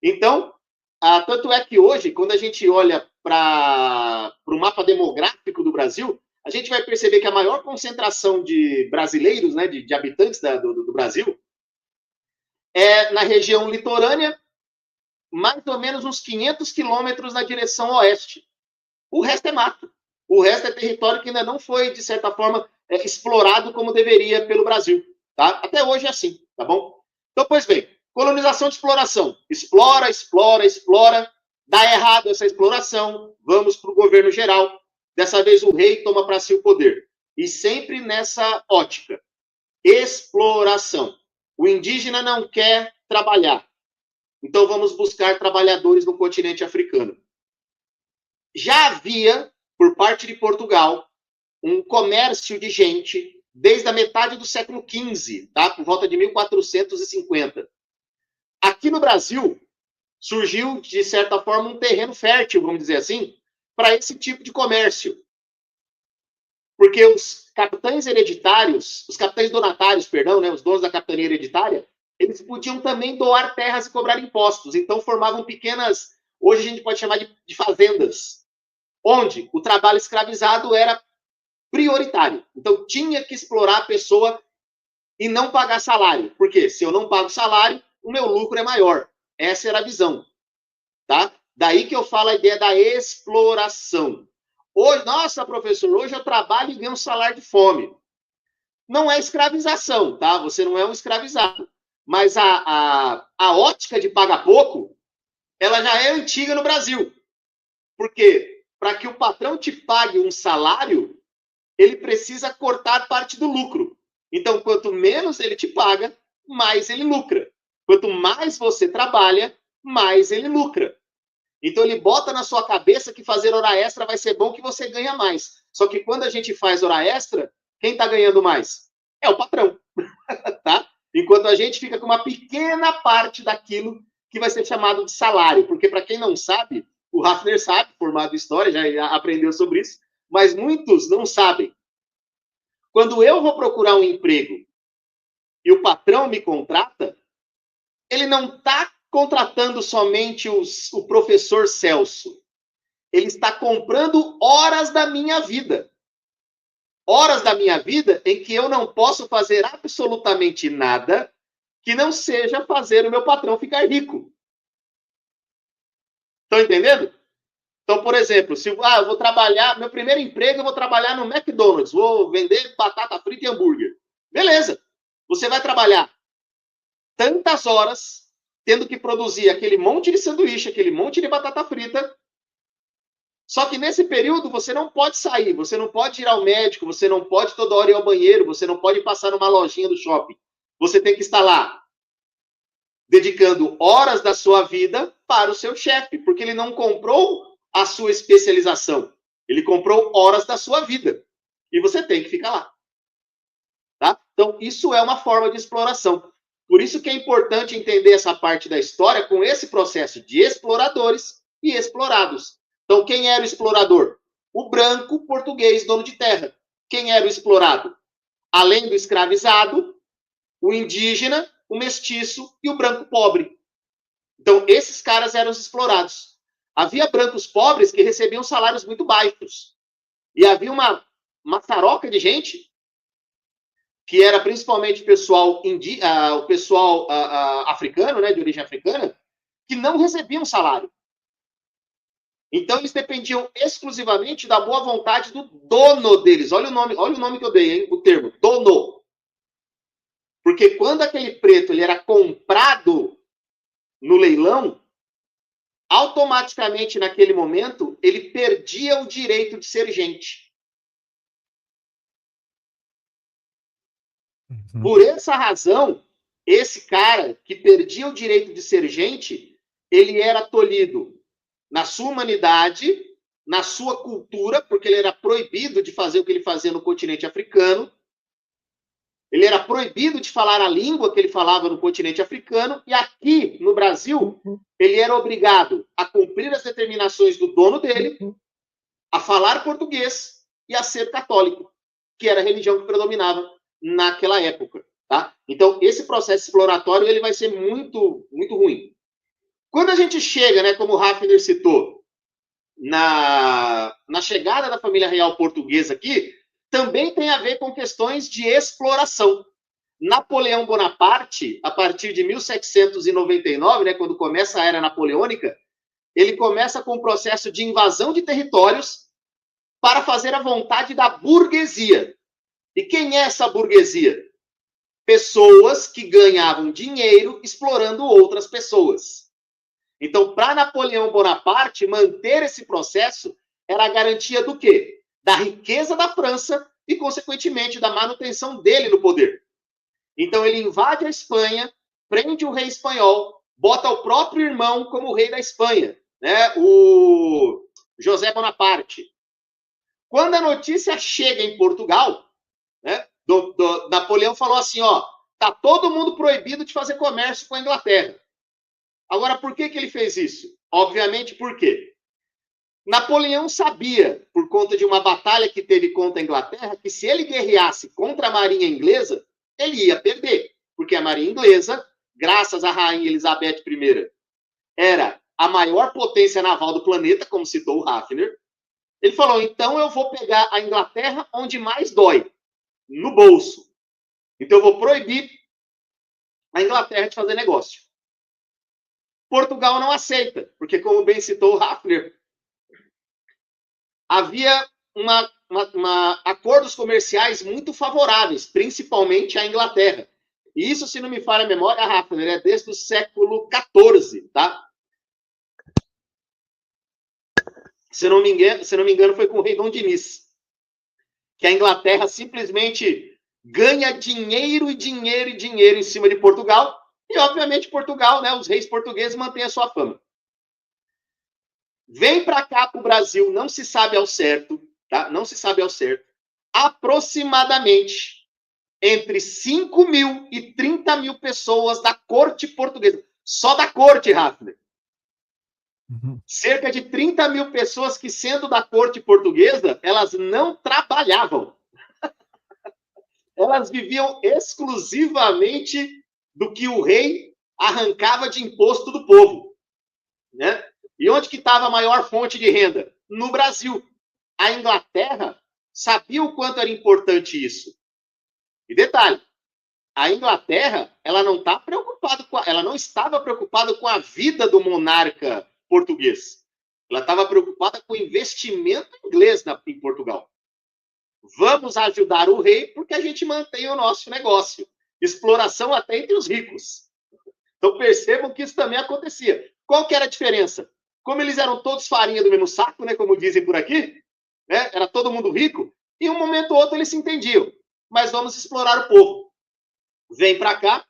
Então, tanto é que hoje, quando a gente olha para o mapa demográfico do Brasil, a gente vai perceber que a maior concentração de brasileiros, né, de habitantes do Brasil, é na região litorânea, mais ou menos uns 500 quilômetros na direção oeste. O resto é mato. O resto é território que ainda não foi, de certa forma, explorado como deveria pelo Brasil. Tá? Até hoje é assim, tá bom? Então, pois bem, colonização de exploração. Explora, explora, explora. Dá errado essa exploração. Vamos para o governo geral. Dessa vez o rei toma para si o poder. E sempre nessa ótica. Exploração. O indígena não quer trabalhar. Então vamos buscar trabalhadores no continente africano. Já havia, por parte de Portugal, um comércio de gente desde a metade do século XV, tá? Por volta de 1450. Aqui no Brasil, surgiu, de certa forma, um terreno fértil, vamos dizer assim, para esse tipo de comércio. Porque os capitães hereditários, os capitães donatários, perdão, né, os donos da capitania hereditária, eles podiam também doar terras e cobrar impostos. Então, formavam pequenas, hoje a gente pode chamar de fazendas, onde o trabalho escravizado era prioritário. Então, tinha que explorar a pessoa e não pagar salário. Porque se eu não pago salário, o meu lucro é maior. Essa era a visão. Tá? Daí que eu falo a ideia da exploração. Hoje, nossa, professor, hoje eu trabalho e ganho um salário de fome. Não é escravização, tá? Você não é um escravizado. Mas a ótica de pagar pouco, ela já é antiga no Brasil. Por quê? Para que o patrão te pague um salário, ele precisa cortar parte do lucro. Então, quanto menos ele te paga, mais ele lucra. Quanto mais você trabalha, mais ele lucra. Então, ele bota na sua cabeça que fazer hora extra vai ser bom, que você ganha mais. Só que quando a gente faz hora extra, quem está ganhando mais? É o patrão. Tá? Enquanto a gente fica com uma pequena parte daquilo que vai ser chamado de salário. Porque, para quem não sabe, o Hafner sabe, formado em História, já aprendeu sobre isso, mas muitos não sabem. Quando eu vou procurar um emprego e o patrão me contrata, ele não está contratando somente o professor Celso. Ele está comprando horas da minha vida. Horas da minha vida em que eu não posso fazer absolutamente nada que não seja fazer o meu patrão ficar rico. Estão entendendo? Então, por exemplo, se eu vou trabalhar, meu primeiro emprego eu vou trabalhar no McDonald's, vou vender batata frita e hambúrguer. Beleza. Você vai trabalhar tantas horas tendo que produzir aquele monte de sanduíche, aquele monte de batata frita. Só que nesse período você não pode sair, você não pode ir ao médico, você não pode toda hora ir ao banheiro, você não pode passar numa lojinha do shopping. Você tem que estar lá dedicando horas da sua vida para o seu chefe, porque ele não comprou a sua especialização, ele comprou horas da sua vida. E você tem que ficar lá. Tá? Então, isso é uma forma de exploração. Por isso que é importante entender essa parte da história com esse processo de exploradores e explorados. Então, quem era o explorador? O branco português, dono de terra. Quem era o explorado? Além do escravizado, o indígena, o mestiço e o branco pobre. Então, esses caras eram os explorados. Havia brancos pobres que recebiam salários muito baixos. E havia uma maçaroca de gente que era principalmente o pessoal africano, né, de origem africana, que não recebiam salário. Então, eles dependiam exclusivamente da boa vontade do dono deles. Olha o nome que eu dei, hein? O termo, dono. Porque quando aquele preto ele era comprado no leilão, automaticamente, naquele momento, ele perdia o direito de ser gente. Por essa razão, esse cara que perdia o direito de ser gente, ele era tolhido na sua humanidade, na sua cultura, porque ele era proibido de fazer o que ele fazia no continente africano, ele era proibido de falar a língua que ele falava no continente africano, e aqui no Brasil, ele era obrigado a cumprir as determinações do dono dele, a falar português e a ser católico, que era a religião que predominava naquela época. Tá? Então, esse processo exploratório ele vai ser muito, muito ruim. Quando a gente chega, né, como o Hafner citou, na chegada da família real portuguesa aqui, também tem a ver com questões de exploração. Napoleão Bonaparte, a partir de 1799, né, quando começa a era napoleônica, ele começa com o processo de invasão de territórios para fazer a vontade da burguesia. E quem é essa burguesia? Pessoas que ganhavam dinheiro explorando outras pessoas. Então, para Napoleão Bonaparte, manter esse processo era a garantia do quê? Da riqueza da França e, consequentemente, da manutenção dele no poder. Então, ele invade a Espanha, prende o rei espanhol, bota o próprio irmão como rei da Espanha, né? O José Bonaparte. Quando a notícia chega em Portugal, né, Napoleão falou assim, ó, tá todo mundo proibido de fazer comércio com a Inglaterra. Agora, por que ele fez isso? Obviamente, por quê? Napoleão sabia, por conta de uma batalha que teve contra a Inglaterra, que se ele guerreasse contra a marinha inglesa, ele ia perder, porque a marinha inglesa, graças à rainha Elizabeth I, era a maior potência naval do planeta, como citou o Hafner. Ele falou, então eu vou pegar a Inglaterra onde mais dói, no bolso. Então eu vou proibir a Inglaterra de fazer negócio. Portugal não aceita, porque, como bem citou o Hafner, havia acordos comerciais muito favoráveis, principalmente à Inglaterra. E isso, se não me falha a memória, Hafner, é desde o século XIV, tá? Se não me engano, foi com o rei Dom Dinis, que a Inglaterra simplesmente ganha dinheiro e dinheiro e dinheiro em cima de Portugal, e, obviamente, Portugal, né, os reis portugueses mantêm a sua fama. Vem para cá, para o Brasil, não se sabe ao certo, tá? Não se sabe ao certo. Aproximadamente entre 5 mil e 30 mil pessoas da corte portuguesa. Só da corte, Hafner. Cerca de 30 mil pessoas que, sendo da corte portuguesa, elas não trabalhavam. Elas viviam exclusivamente do que o rei arrancava de imposto do povo, né? E onde que estava a maior fonte de renda? No Brasil. A Inglaterra sabia o quanto era importante isso. E detalhe, a Inglaterra, ela não estava preocupada com a vida do monarca português. Ela estava preocupada com o investimento inglês em Portugal. Vamos ajudar o rei porque a gente mantém o nosso negócio. Exploração até entre os ricos. Então percebam que isso também acontecia. Qual que era a diferença? Como eles eram todos farinha do mesmo saco, né, como dizem por aqui, né, era todo mundo rico, e um momento ou outro eles se entendiam. Mas vamos explorar o povo. Vem para cá,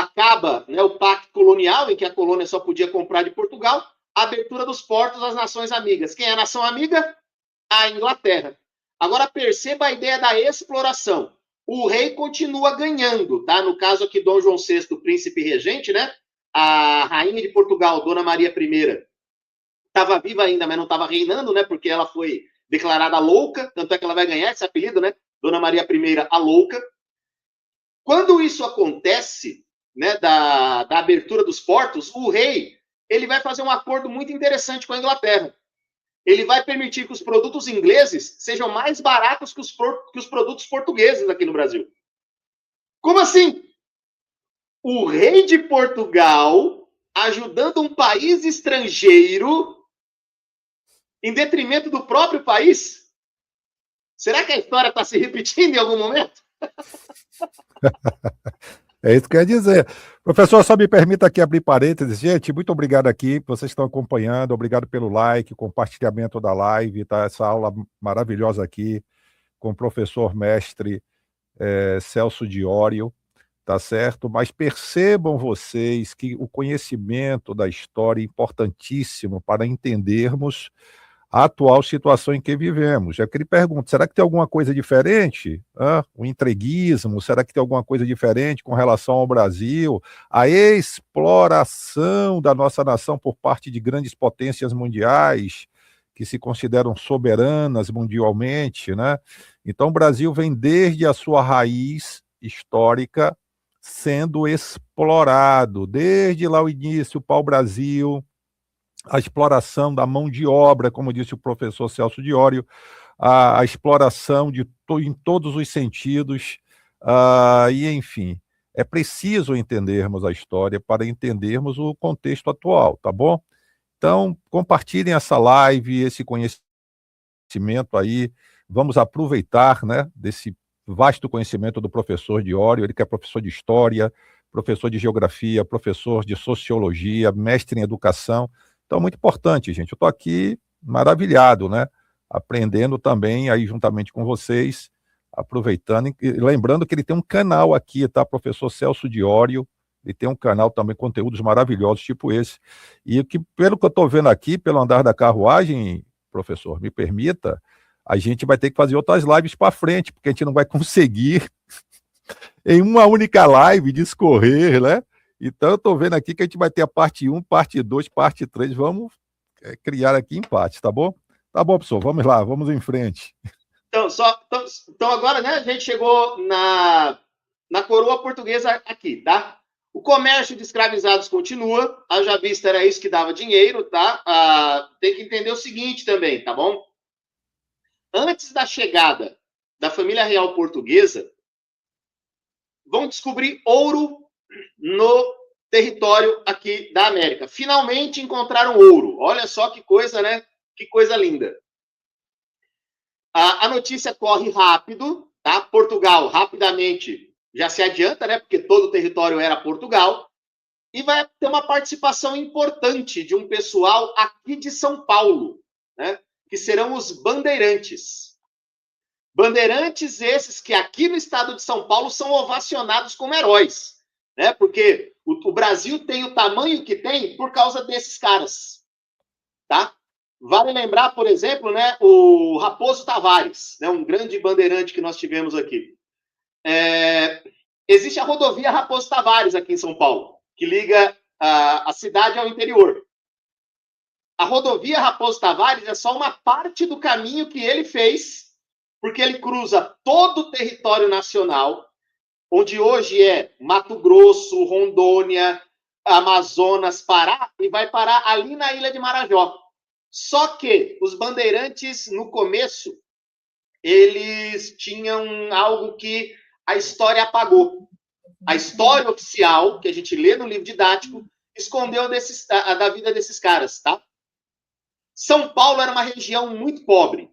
acaba, né, o pacto colonial, em que a colônia só podia comprar de Portugal, a abertura dos portos às nações amigas. Quem é a nação amiga? A Inglaterra. Agora, perceba a ideia da exploração. O rei continua ganhando, tá? No caso aqui, Dom João VI, príncipe regente, né? A rainha de Portugal, Dona Maria I, estava viva ainda, mas não estava reinando, né? Porque ela foi declarada louca, tanto é que ela vai ganhar esse apelido, né? Dona Maria I, a louca. Quando isso acontece, né, da abertura dos portos, o rei ele vai fazer um acordo muito interessante com a Inglaterra. Ele vai permitir que os produtos ingleses sejam mais baratos que os produtos portugueses aqui no Brasil. Como assim? O rei de Portugal ajudando um país estrangeiro em detrimento do próprio país? Será que a história está se repetindo em algum momento? É isso que eu ia dizer. Professor, só me permita aqui abrir parênteses. Gente, muito obrigado aqui, vocês estão acompanhando, obrigado pelo like, compartilhamento da live, tá? Essa aula maravilhosa aqui com o professor mestre Celso Diório, tá certo? Mas percebam vocês que o conhecimento da história é importantíssimo para entendermos a atual situação em que vivemos. É que ele pergunta, será que tem alguma coisa diferente? O entreguismo, será que tem alguma coisa diferente com relação ao Brasil? A exploração da nossa nação por parte de grandes potências mundiais, que se consideram soberanas mundialmente, né? Então, o Brasil vem desde a sua raiz histórica sendo explorado, desde lá o início, o pau-brasil, a exploração da mão de obra, como disse o professor Celso Diório, a exploração em todos os sentidos, e enfim, é preciso entendermos a história para entendermos o contexto atual, tá bom? Então, compartilhem essa live, esse conhecimento aí, vamos aproveitar, né, desse vasto conhecimento do professor Diório, ele que é professor de História, professor de Geografia, professor de Sociologia, mestre em Educação. Então, muito importante, gente. Eu estou aqui maravilhado, né? Aprendendo também aí juntamente com vocês, aproveitando e lembrando que ele tem um canal aqui, tá? Professor Celso Diório, ele tem um canal também, conteúdos maravilhosos, tipo esse. E que, pelo que eu estou vendo aqui, pelo andar da carruagem, professor, me permita, a gente vai ter que fazer outras lives para frente, porque a gente não vai conseguir, em uma única live, discorrer, né? Então, eu estou vendo aqui que a gente vai ter a parte 1, parte 2, parte 3. Vamos criar aqui empates, tá bom? Tá bom, professor, vamos lá, vamos em frente. Então agora, né, a gente chegou na coroa portuguesa aqui, tá? O comércio de escravizados continua, haja vista era isso que dava dinheiro, tá? Tem que entender o seguinte também, tá bom? Antes da chegada da família real portuguesa, vão descobrir ouro no território aqui da América. Finalmente encontraram ouro. Olha só que coisa, né? Que coisa linda. A notícia corre rápido, tá? Portugal rapidamente já se adianta, né? Porque todo o território era Portugal. E vai ter uma participação importante de um pessoal aqui de São Paulo, né? Que serão os bandeirantes. Bandeirantes esses que aqui no estado de São Paulo são ovacionados como heróis, né? Porque o Brasil tem o tamanho que tem por causa desses caras, tá? Vale lembrar, por exemplo, né, o Raposo Tavares, né, um grande bandeirante que nós tivemos aqui. Existe a rodovia Raposo Tavares aqui em São Paulo, que liga a cidade ao interior. A rodovia Raposo Tavares é só uma parte do caminho que ele fez, porque ele cruza todo o território nacional, onde hoje é Mato Grosso, Rondônia, Amazonas, Pará, e vai parar ali na Ilha de Marajó. Só que os bandeirantes, no começo, eles tinham algo que a história apagou. A história oficial, que a gente lê no livro didático, escondeu da vida desses caras, tá? São Paulo era uma região muito pobre.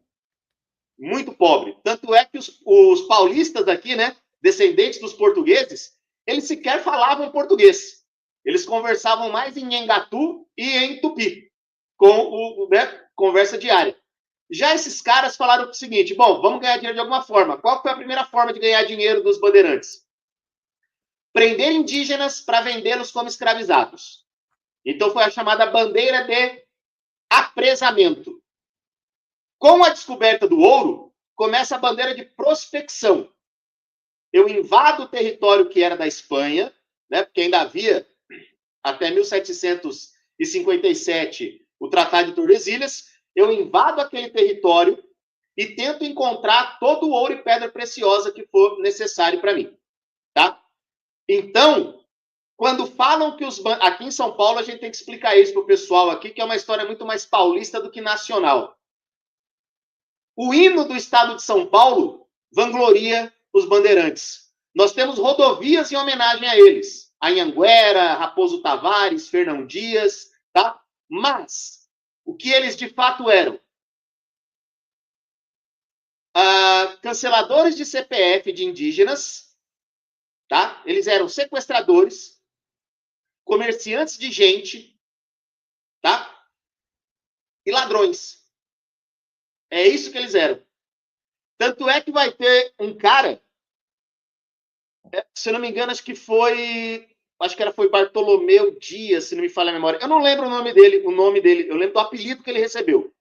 Muito pobre. Tanto é que os paulistas aqui, né, descendentes dos portugueses, eles sequer falavam português. Eles conversavam mais em Nhengatu e em Tupi, com conversa diária. Já esses caras falaram o seguinte, bom, vamos ganhar dinheiro de alguma forma. Qual foi a primeira forma de ganhar dinheiro dos bandeirantes? prender indígenas para vendê-los como escravizados. Então foi a chamada bandeira de apresamento. Com a descoberta do ouro, começa a bandeira de prospecção. Eu invado o território que era da Espanha, né, porque ainda havia, até 1757, o Tratado de Tordesilhas. Eu invado aquele território e tento encontrar todo o ouro e pedra preciosa que for necessário para mim. Tá? Então, quando falam que os... Aqui em São Paulo, a gente tem que explicar isso para o pessoal aqui, que é uma história muito mais paulista do que nacional. O hino do estado de São Paulo vangloria os bandeirantes. Nós temos rodovias em homenagem a eles. Anhanguera, Raposo Tavares, Fernão Dias, tá? Mas, o que eles de fato eram? Canceladores de CPF de indígenas, tá? Eles eram sequestradores, comerciantes de gente, tá? E ladrões. É isso que eles eram. Tanto é que vai ter um cara, se eu não me engano, acho que foi Bartolomeu Dias, se não me falha a memória. Eu não lembro o nome dele, eu lembro do apelido que ele recebeu.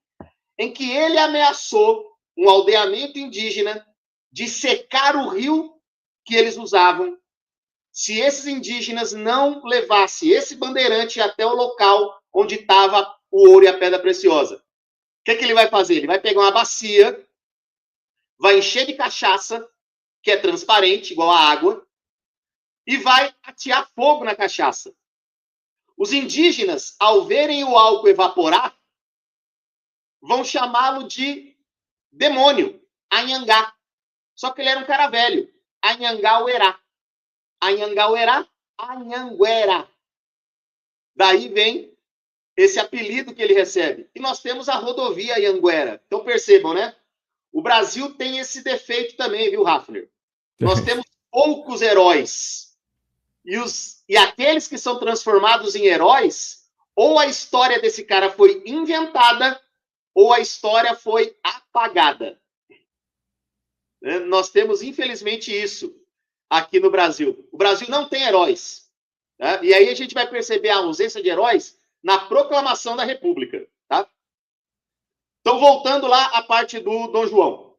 Em que ele ameaçou um aldeamento indígena de secar o rio que eles usavam se esses indígenas não levassem esse bandeirante até o local onde estava o ouro e a pedra preciosa. O que ele vai fazer? Ele vai pegar uma bacia, vai encher de cachaça, que é transparente, igual a água, e vai atear fogo na cachaça. Os indígenas, ao verem o álcool evaporar, vão chamá-lo de demônio, Anhangá. Só que ele era um cara velho, Anhangauerá. Anhangauerá, Anhanguera. Daí vem esse apelido que ele recebe. E nós temos a rodovia Anhanguera. Então percebam, né? O Brasil tem esse defeito também, viu, Hafner? Nós temos poucos heróis. E aqueles que são transformados em heróis, ou a história desse cara foi inventada, ou a história foi apagada. Nós temos, infelizmente, isso aqui no Brasil. O Brasil não tem heróis. Tá? E aí a gente vai perceber a ausência de heróis na proclamação da República. Tá? Então, voltando lá à parte do Dom João.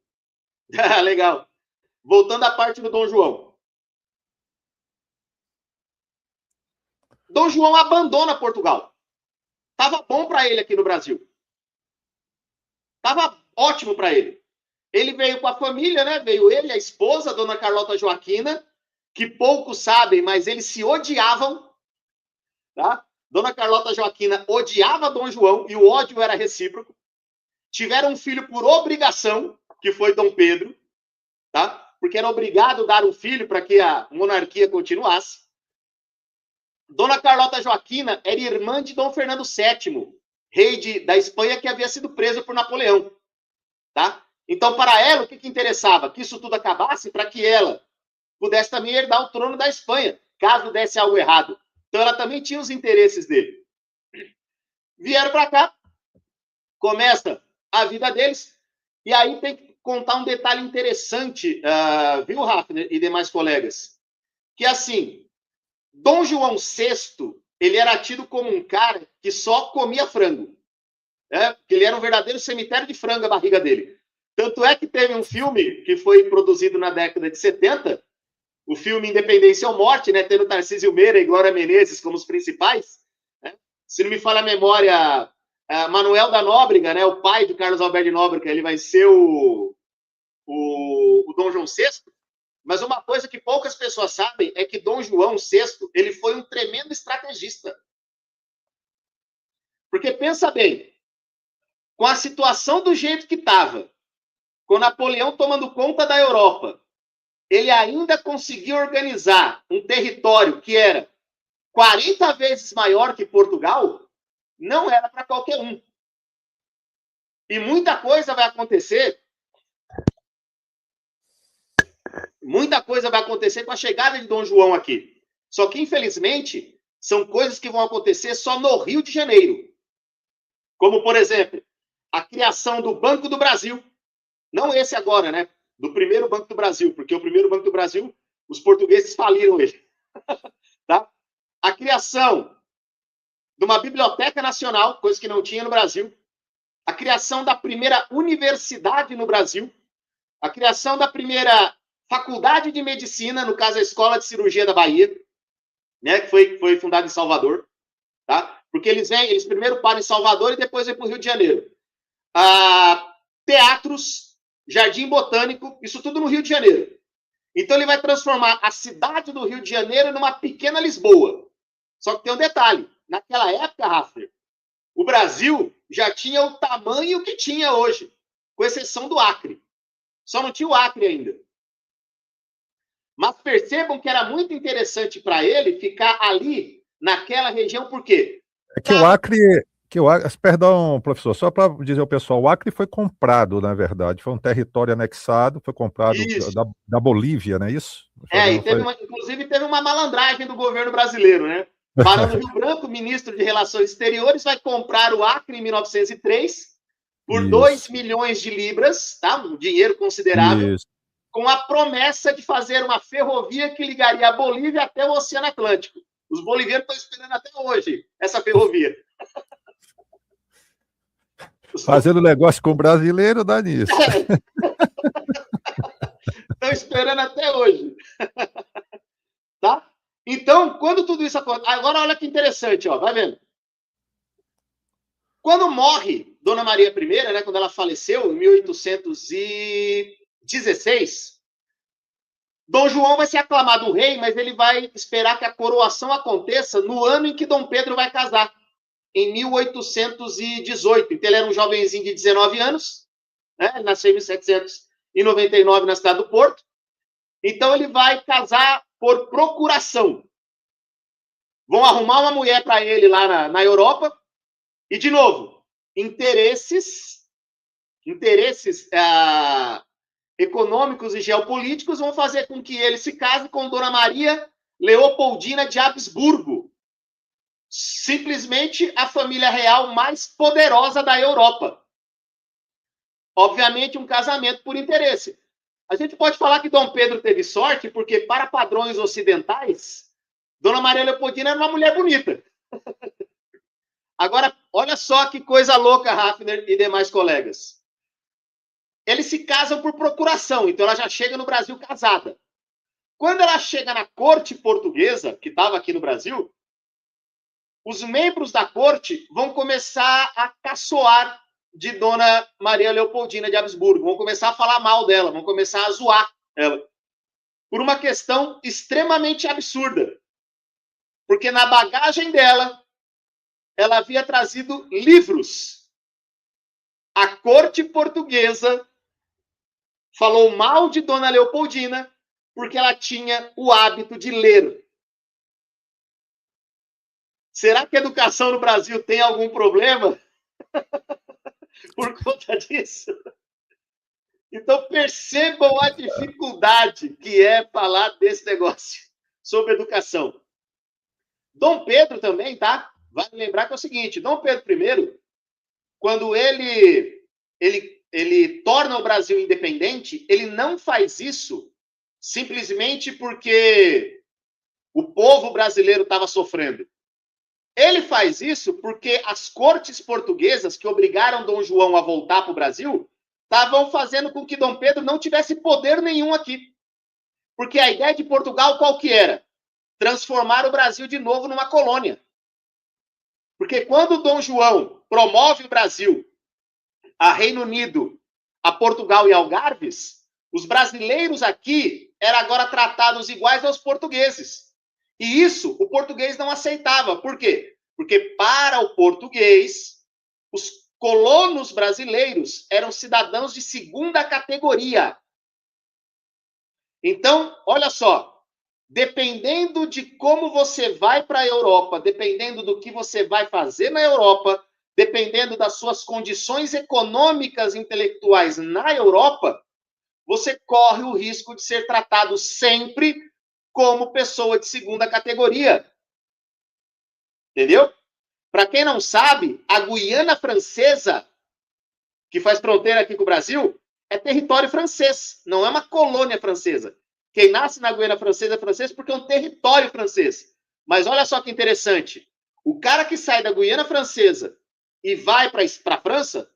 Legal. Voltando à parte do Dom João. Dom João abandona Portugal. Estava bom para ele aqui no Brasil. Estava ótimo para ele. Ele veio com a família, né? Veio ele, a esposa, a dona Carlota Joaquina, que poucos sabem, mas eles se odiavam. Tá? Dona Carlota Joaquina odiava Dom João e o ódio era recíproco. Tiveram um filho por obrigação, que foi Dom Pedro, tá? Porque era obrigado a dar um filho para que a monarquia continuasse. Dona Carlota Joaquina era irmã de Dom Fernando VII, rei da Espanha, que havia sido preso por Napoleão. Tá? Então, para ela, o que interessava? Que isso tudo acabasse para que ela pudesse também herdar o trono da Espanha, caso desse algo errado. Então, ela também tinha os interesses dele. Vieram para cá, começa a vida deles, e aí tem que contar um detalhe interessante, viu, Hafner e demais colegas? Que, assim, Dom João VI, ele era tido como um cara que só comia frango. Porque ele era um verdadeiro cemitério de frango, a barriga dele. Tanto é que teve um filme que foi produzido na década de 70, o filme Independência ou Morte, né, tendo Tarcísio Meira e Glória Menezes como os principais. Né? Se não me falha a memória, Manuel da Nóbrega, né, o pai de Carlos Alberto de Nóbrega, ele vai ser o Dom João VI. Mas uma coisa que poucas pessoas sabem é que Dom João VI, ele foi um tremendo estrategista. Porque pensa bem, com a situação do jeito que estava, com Napoleão tomando conta da Europa, ele ainda conseguiu organizar um território que era 40 vezes maior que Portugal, não era para qualquer um. E muita coisa vai acontecer. Muita coisa vai acontecer com a chegada de Dom João aqui. Só que, infelizmente, são coisas que vão acontecer só no Rio de Janeiro. Como, por exemplo, a criação do Banco do Brasil. Não esse agora, né? Do primeiro Banco do Brasil, porque o primeiro Banco do Brasil, os portugueses faliram ele. Tá? A criação de uma biblioteca nacional, coisa que não tinha no Brasil, a criação da primeira universidade no Brasil, a criação da primeira faculdade de medicina, no caso a Escola de Cirurgia da Bahia, né, que foi fundada em Salvador, tá? Porque eles primeiro param em Salvador e depois vêm para o Rio de Janeiro. Teatros, Jardim Botânico, isso tudo no Rio de Janeiro. Então ele vai transformar a cidade do Rio de Janeiro numa pequena Lisboa. Só que tem um detalhe. Naquela época, Rafa, o Brasil já tinha o tamanho que tinha hoje, com exceção do Acre. Só não tinha o Acre ainda. Mas percebam que era muito interessante para ele ficar ali, naquela região, por quê? É que o Acre, perdão, professor, só para dizer ao pessoal, o Acre foi comprado, na verdade, foi um território anexado, foi comprado da Bolívia, não é isso? Inclusive teve uma malandragem do governo brasileiro, né? Barão do Rio Branco, ministro de Relações Exteriores, vai comprar o Acre em 1903 por 2 milhões de libras, tá? Um dinheiro considerável, com a promessa de fazer uma ferrovia que ligaria a Bolívia até o Oceano Atlântico. Os bolivianos estão esperando até hoje essa ferrovia. Fazendo negócio com o brasileiro, dá nisso. Estão esperando até hoje. Tá? Então, quando tudo isso acontece... Agora, olha que interessante, ó, vai vendo. Quando morre Dona Maria I, né, quando ela faleceu, em 1816, Dom João vai ser aclamado rei, mas ele vai esperar que a coroação aconteça no ano em que Dom Pedro vai casar, em 1818. Então, ele era um jovenzinho de 19 anos, né? Ele nasceu em 1799 na cidade do Porto. Então, ele vai casar por procuração. Vão arrumar uma mulher para ele lá na Europa. E, de novo, interesses econômicos e geopolíticos vão fazer com que ele se case com Dona Maria Leopoldina de Habsburgo, simplesmente a família real mais poderosa da Europa. Obviamente, um casamento por interesse. A gente pode falar que Dom Pedro teve sorte, porque, para padrões ocidentais, Dona Maria Leopoldina era uma mulher bonita. Agora, olha só que coisa louca, Hafner e demais colegas. Eles se casam por procuração, então ela já chega no Brasil casada. Quando ela chega na corte portuguesa, que estava aqui no Brasil, os membros da corte vão começar a caçoar de Dona Maria Leopoldina de Habsburgo, vão começar a falar mal dela, vão começar a zoar ela, por uma questão extremamente absurda. Porque na bagagem dela, ela havia trazido livros. A corte portuguesa falou mal de Dona Leopoldina porque ela tinha o hábito de ler. Será que a educação no Brasil tem algum problema por conta disso? Então percebam a dificuldade que é falar desse negócio sobre educação. Dom Pedro também, tá? Vale lembrar que é o seguinte, Dom Pedro I, quando ele torna o Brasil independente, ele não faz isso simplesmente porque o povo brasileiro estava sofrendo. Ele faz isso porque as cortes portuguesas, que obrigaram Dom João a voltar para o Brasil, estavam fazendo com que Dom Pedro não tivesse poder nenhum aqui. Porque a ideia de Portugal qual que era? Transformar o Brasil de novo numa colônia. Porque quando Dom João promove o Brasil a Reino Unido, a Portugal e Algarves, os brasileiros aqui eram agora tratados iguais aos portugueses. E isso o português não aceitava. Por quê? Porque para o português, os colonos brasileiros eram cidadãos de segunda categoria. Então, olha só, dependendo de como você vai para a Europa, dependendo do que você vai fazer na Europa, dependendo das suas condições econômicas e intelectuais na Europa, você corre o risco de ser tratado sempre como pessoa de segunda categoria. Entendeu? Para quem não sabe, a Guiana Francesa, que faz fronteira aqui com o Brasil, é território francês, não é uma colônia francesa. Quem nasce na Guiana Francesa é francês porque é um território francês. Mas olha só que interessante. O cara que sai da Guiana Francesa e vai para a França,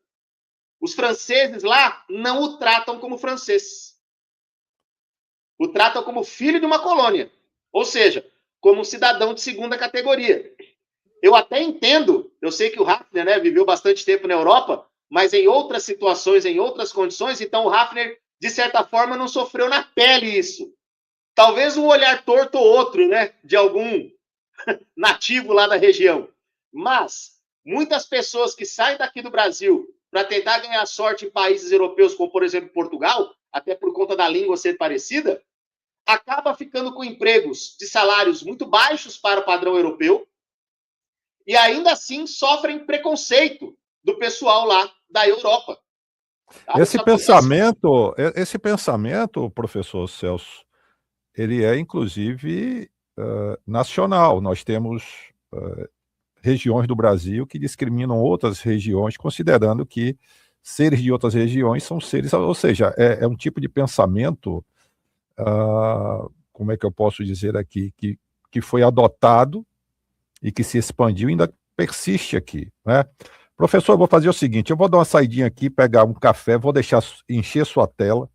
os franceses lá não o tratam como francês. O tratam como filho de uma colônia. Ou seja, como um cidadão de segunda categoria. Eu até entendo, eu sei que o Hafner, né, viveu bastante tempo na Europa, mas em outras situações, em outras condições, então o Hafner, de certa forma, não sofreu na pele isso. Talvez um olhar torto ou outro, né, de algum nativo lá da região. Mas muitas pessoas que saem daqui do Brasil para tentar ganhar sorte em países europeus, como por exemplo Portugal, até por conta da língua ser parecida, acaba ficando com empregos de salários muito baixos para o padrão europeu e ainda assim sofrem preconceito do pessoal lá da Europa. Tá? Esse pensamento, professor Celso, ele é inclusive nacional. Nós temos regiões do Brasil que discriminam outras regiões, considerando que seres de outras regiões são seres, ou seja, é um tipo de pensamento, como é que eu posso dizer aqui, que foi adotado e que se expandiu e ainda persiste aqui, né? Professor, eu vou fazer o seguinte, eu vou dar uma saidinha aqui, pegar um café, vou deixar encher sua tela,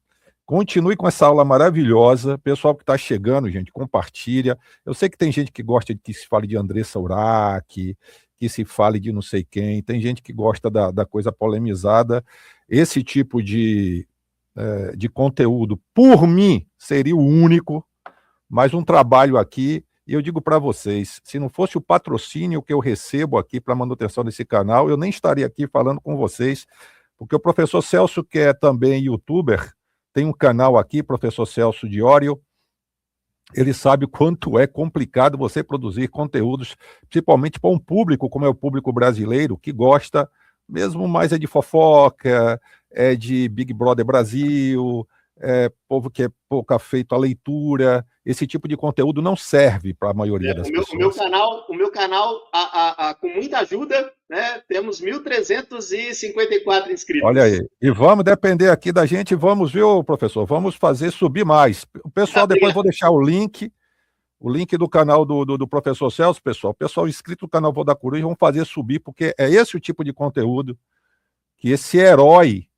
continue com essa aula maravilhosa, pessoal que está chegando, gente, compartilha, eu sei que tem gente que gosta de que se fale de Andressa Urach, que se fale de não sei quem, tem gente que gosta da coisa polemizada, esse tipo de conteúdo, por mim, seria o único, mas um trabalho aqui. E eu digo para vocês, se não fosse o patrocínio que eu recebo aqui para a manutenção desse canal, eu nem estaria aqui falando com vocês, porque o professor Celso, que é também youtuber, tem um canal aqui, professor Celso Diório, ele sabe quanto é complicado você produzir conteúdos, principalmente para um público, como é o público brasileiro, que gosta mesmo mais de fofoca, de Big Brother Brasil, povo que é pouco afeito à leitura. Esse tipo de conteúdo não serve para a maioria das pessoas. O meu canal com muita ajuda, né, temos 1.354 inscritos. Olha aí, e vamos depender aqui da gente, vamos, viu, professor? Vamos fazer subir mais. O pessoal, depois vou deixar o link do canal do professor Celso, pessoal. O pessoal inscrito no canal Vô da Coruja, vão fazer subir, porque é esse o tipo de conteúdo que esse herói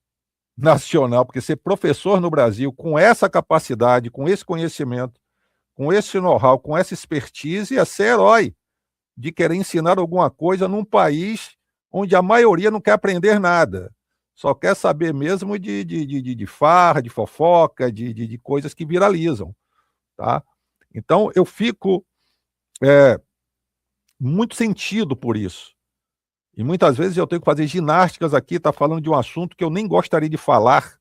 nacional, porque ser professor no Brasil, com essa capacidade, com esse conhecimento, com esse know-how, com essa expertise, é ser herói de querer ensinar alguma coisa num país onde a maioria não quer aprender nada, só quer saber mesmo de farra, de fofoca, de coisas que viralizam, tá? Então, eu fico muito sentido por isso. E muitas vezes eu tenho que fazer ginásticas aqui, tá falando de um assunto que eu nem gostaria de falar,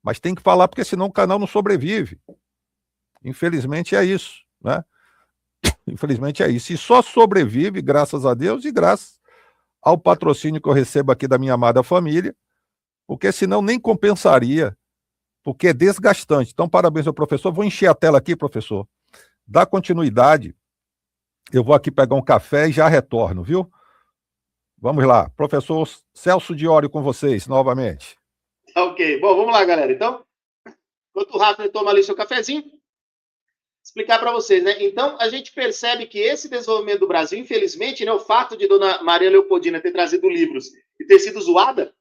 mas tem que falar porque senão o canal não sobrevive. Infelizmente é isso, né? Infelizmente é isso. E só sobrevive, graças a Deus e graças ao patrocínio que eu recebo aqui da minha amada família, porque senão nem compensaria, porque é desgastante. Então, parabéns ao professor. Vou encher a tela aqui, professor. Dá continuidade. Eu vou aqui pegar um café e já retorno, viu? Vamos lá. Professor Celso Diório com vocês, novamente. Ok. Bom, vamos lá, galera. Então, enquanto o Rafa toma ali seu cafezinho, explicar para vocês, né? Então, a gente percebe que esse desenvolvimento do Brasil, infelizmente, né, o fato de Dona Maria Leopoldina ter trazido livros e ter sido zoada,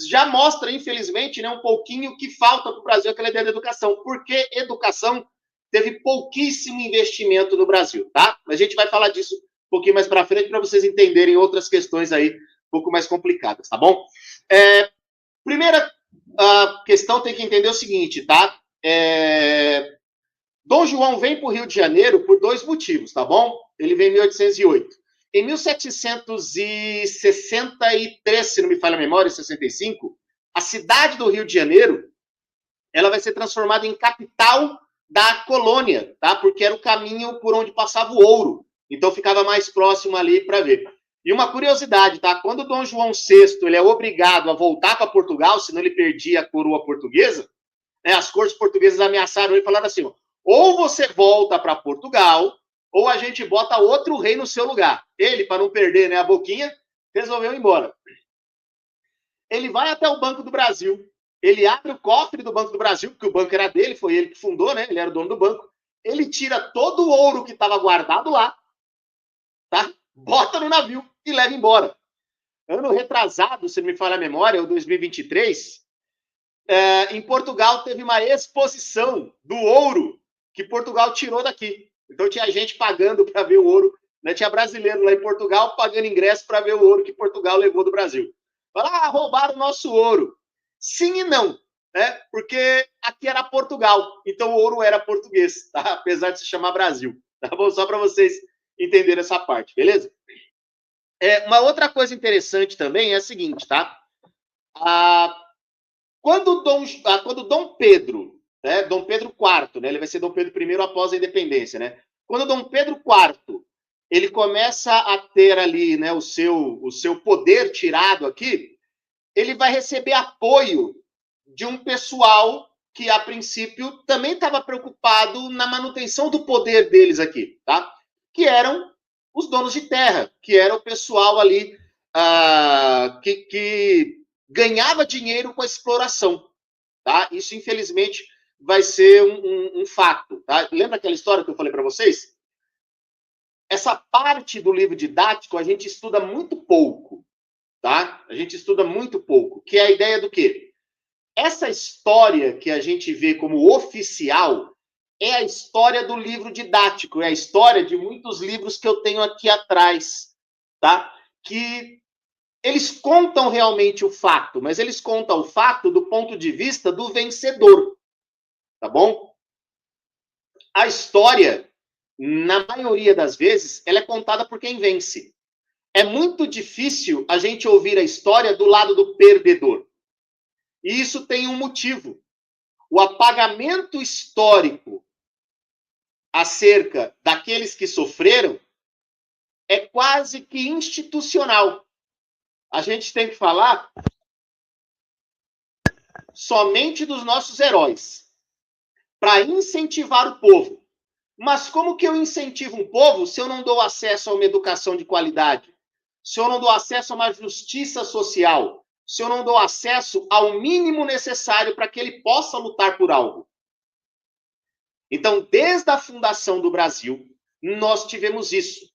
já mostra, infelizmente, né, um pouquinho que falta para o Brasil aquela ideia da educação. Porque educação teve pouquíssimo investimento no Brasil, tá? A gente vai falar disso um pouquinho mais para frente para vocês entenderem outras questões aí um pouco mais complicadas, tá bom? Primeira questão tem que entender o seguinte, tá? Dom João vem para o Rio de Janeiro por dois motivos, tá bom? Ele vem em 1808. Em 1763, se não me falha a memória, 65, a cidade do Rio de Janeiro, ela vai ser transformada em capital da colônia, tá? Porque era o caminho por onde passava o ouro. Então ficava mais próximo ali para ver. E uma curiosidade, tá? Quando Dom João VI ele é obrigado a voltar para Portugal, senão ele perdia a coroa portuguesa, né? As cortes portuguesas ameaçaram ele e falaram assim: ou você volta para Portugal, ou a gente bota outro rei no seu lugar. Ele, para não perder, né, a boquinha, resolveu ir embora. Ele vai até o Banco do Brasil. ele abre o cofre do Banco do Brasil, porque o banco era dele, foi ele que fundou, né? Ele era o dono do banco. Ele tira todo o ouro que estava guardado lá, tá? Bota no navio e leva embora. Ano retrasado, se não me falha a memória, ou 2023, em Portugal teve uma exposição do ouro que Portugal tirou daqui. Então tinha gente pagando para ver o ouro, né? Tinha brasileiro lá em Portugal pagando ingresso para ver o ouro que Portugal levou do Brasil. Fala, roubaram o nosso ouro. Sim e não, né? Porque aqui era Portugal, então o ouro era português, tá? Apesar de se chamar Brasil. Tá bom? Só para vocês entenderem essa parte, beleza? Uma outra coisa interessante também é a seguinte, tá? Quando Dom Pedro, né, Dom Pedro IV, né, ele vai ser Dom Pedro I após a independência, né? Quando Dom Pedro IV ele começa a ter ali, né, o seu poder tirado aqui, ele vai receber apoio de um pessoal que, a princípio, também estava preocupado na manutenção do poder deles aqui, tá? Que eram os donos de terra, que era o pessoal ali que ganhava dinheiro com a exploração, tá? Isso, infelizmente, vai ser um fato, tá? Lembra aquela história que eu falei para vocês? Essa parte do livro didático a gente estuda muito pouco, tá? A gente estuda muito pouco, que é a ideia do quê? Essa história que a gente vê como oficial é a história do livro didático, é a história de muitos livros que eu tenho aqui atrás, tá? Que eles contam realmente o fato, mas eles contam o fato do ponto de vista do vencedor, tá bom? A história, na maioria das vezes, ela é contada por quem vence. É muito difícil a gente ouvir a história do lado do perdedor. E isso tem um motivo. O apagamento histórico acerca daqueles que sofreram é quase que institucional. A gente tem que falar somente dos nossos heróis, para incentivar o povo. Mas como que eu incentivo um povo se eu não dou acesso a uma educação de qualidade? Se eu não dou acesso a uma justiça social? Se eu não dou acesso ao mínimo necessário para que ele possa lutar por algo? Então, desde a fundação do Brasil, nós tivemos isso.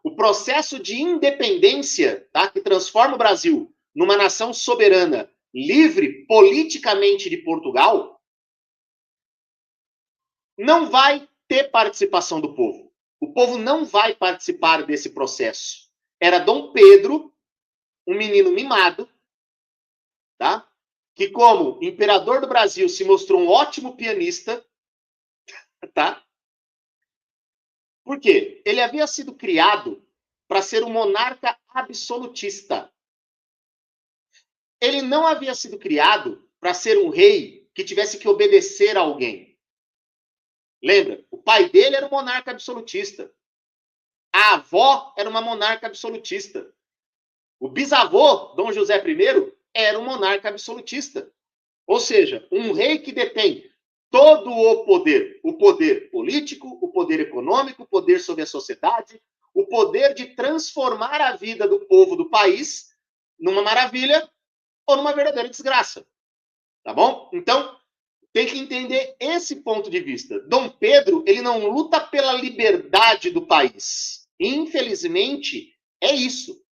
O processo de independência, tá, que transforma o Brasil numa nação soberana, livre politicamente de Portugal, não vai ter participação do povo. O povo não vai participar desse processo. Era Dom Pedro, um menino mimado, tá? Que, como imperador do Brasil, se mostrou um ótimo pianista, tá? Por quê? Ele havia sido criado para ser um monarca absolutista. Ele não havia sido criado para ser um rei que tivesse que obedecer a alguém. Lembra? O pai dele era um monarca absolutista. A avó era uma monarca absolutista. O bisavô, Dom José I, era um monarca absolutista. Ou seja, um rei que detém todo o poder político, o poder econômico, o poder sobre a sociedade, o poder de transformar a vida do povo do país numa maravilha ou numa verdadeira desgraça. Tá bom? Então, tem que entender esse ponto de vista. Dom Pedro, ele não luta pela liberdade do país. Infelizmente, é isso.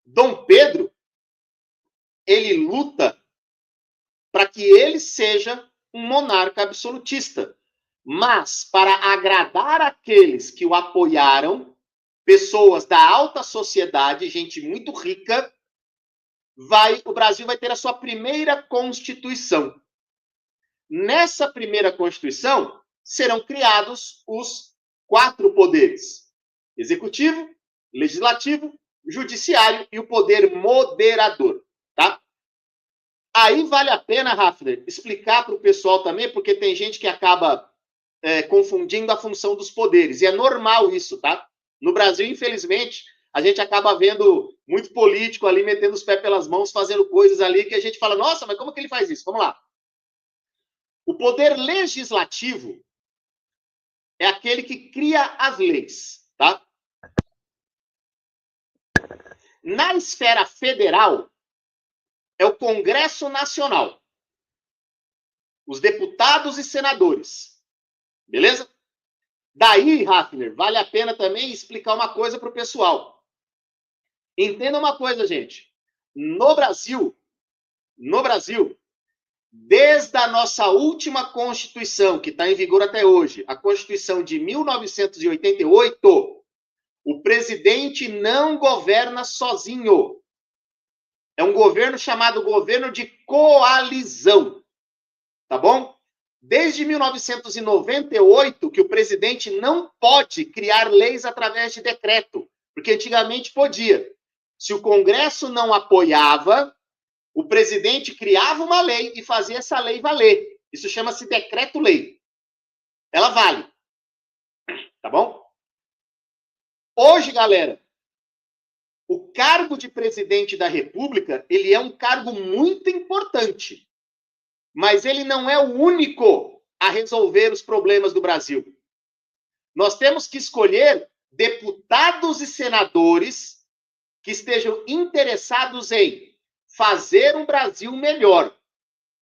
Dom Pedro, ele luta para que ele seja um monarca absolutista. Mas, para agradar aqueles que o apoiaram, pessoas da alta sociedade, gente muito rica, o Brasil vai ter a sua primeira Constituição. Nessa primeira Constituição, serão criados os 4 poderes: executivo, legislativo, judiciário e o poder moderador, tá? Aí vale a pena, Hafner, explicar para o pessoal também, porque tem gente que acaba confundindo a função dos poderes, e é normal isso, tá? No Brasil, infelizmente, a gente acaba vendo muito político ali metendo os pés pelas mãos, fazendo coisas ali que a gente fala, nossa, mas como que ele faz isso? Vamos lá. O poder legislativo é aquele que cria as leis, tá? Na esfera federal, é o Congresso Nacional. os deputados e senadores. Beleza? Daí, Hafner, vale a pena também explicar uma coisa para o pessoal. Entenda uma coisa, gente. No Brasil, desde a nossa última Constituição, que está em vigor até hoje, a Constituição de 1988, o presidente não governa sozinho. É um governo chamado governo de coalizão. Tá bom? Desde 1998, que o presidente não pode criar leis através de decreto, porque antigamente podia. Se o Congresso não apoiava, o presidente criava uma lei e fazia essa lei valer. Isso chama-se decreto-lei. Ela vale. Tá bom? Hoje, galera, o cargo de presidente da República, ele é um cargo muito importante, mas ele não é o único a resolver os problemas do Brasil. Nós temos que escolher deputados e senadores que estejam interessados em fazer um Brasil melhor,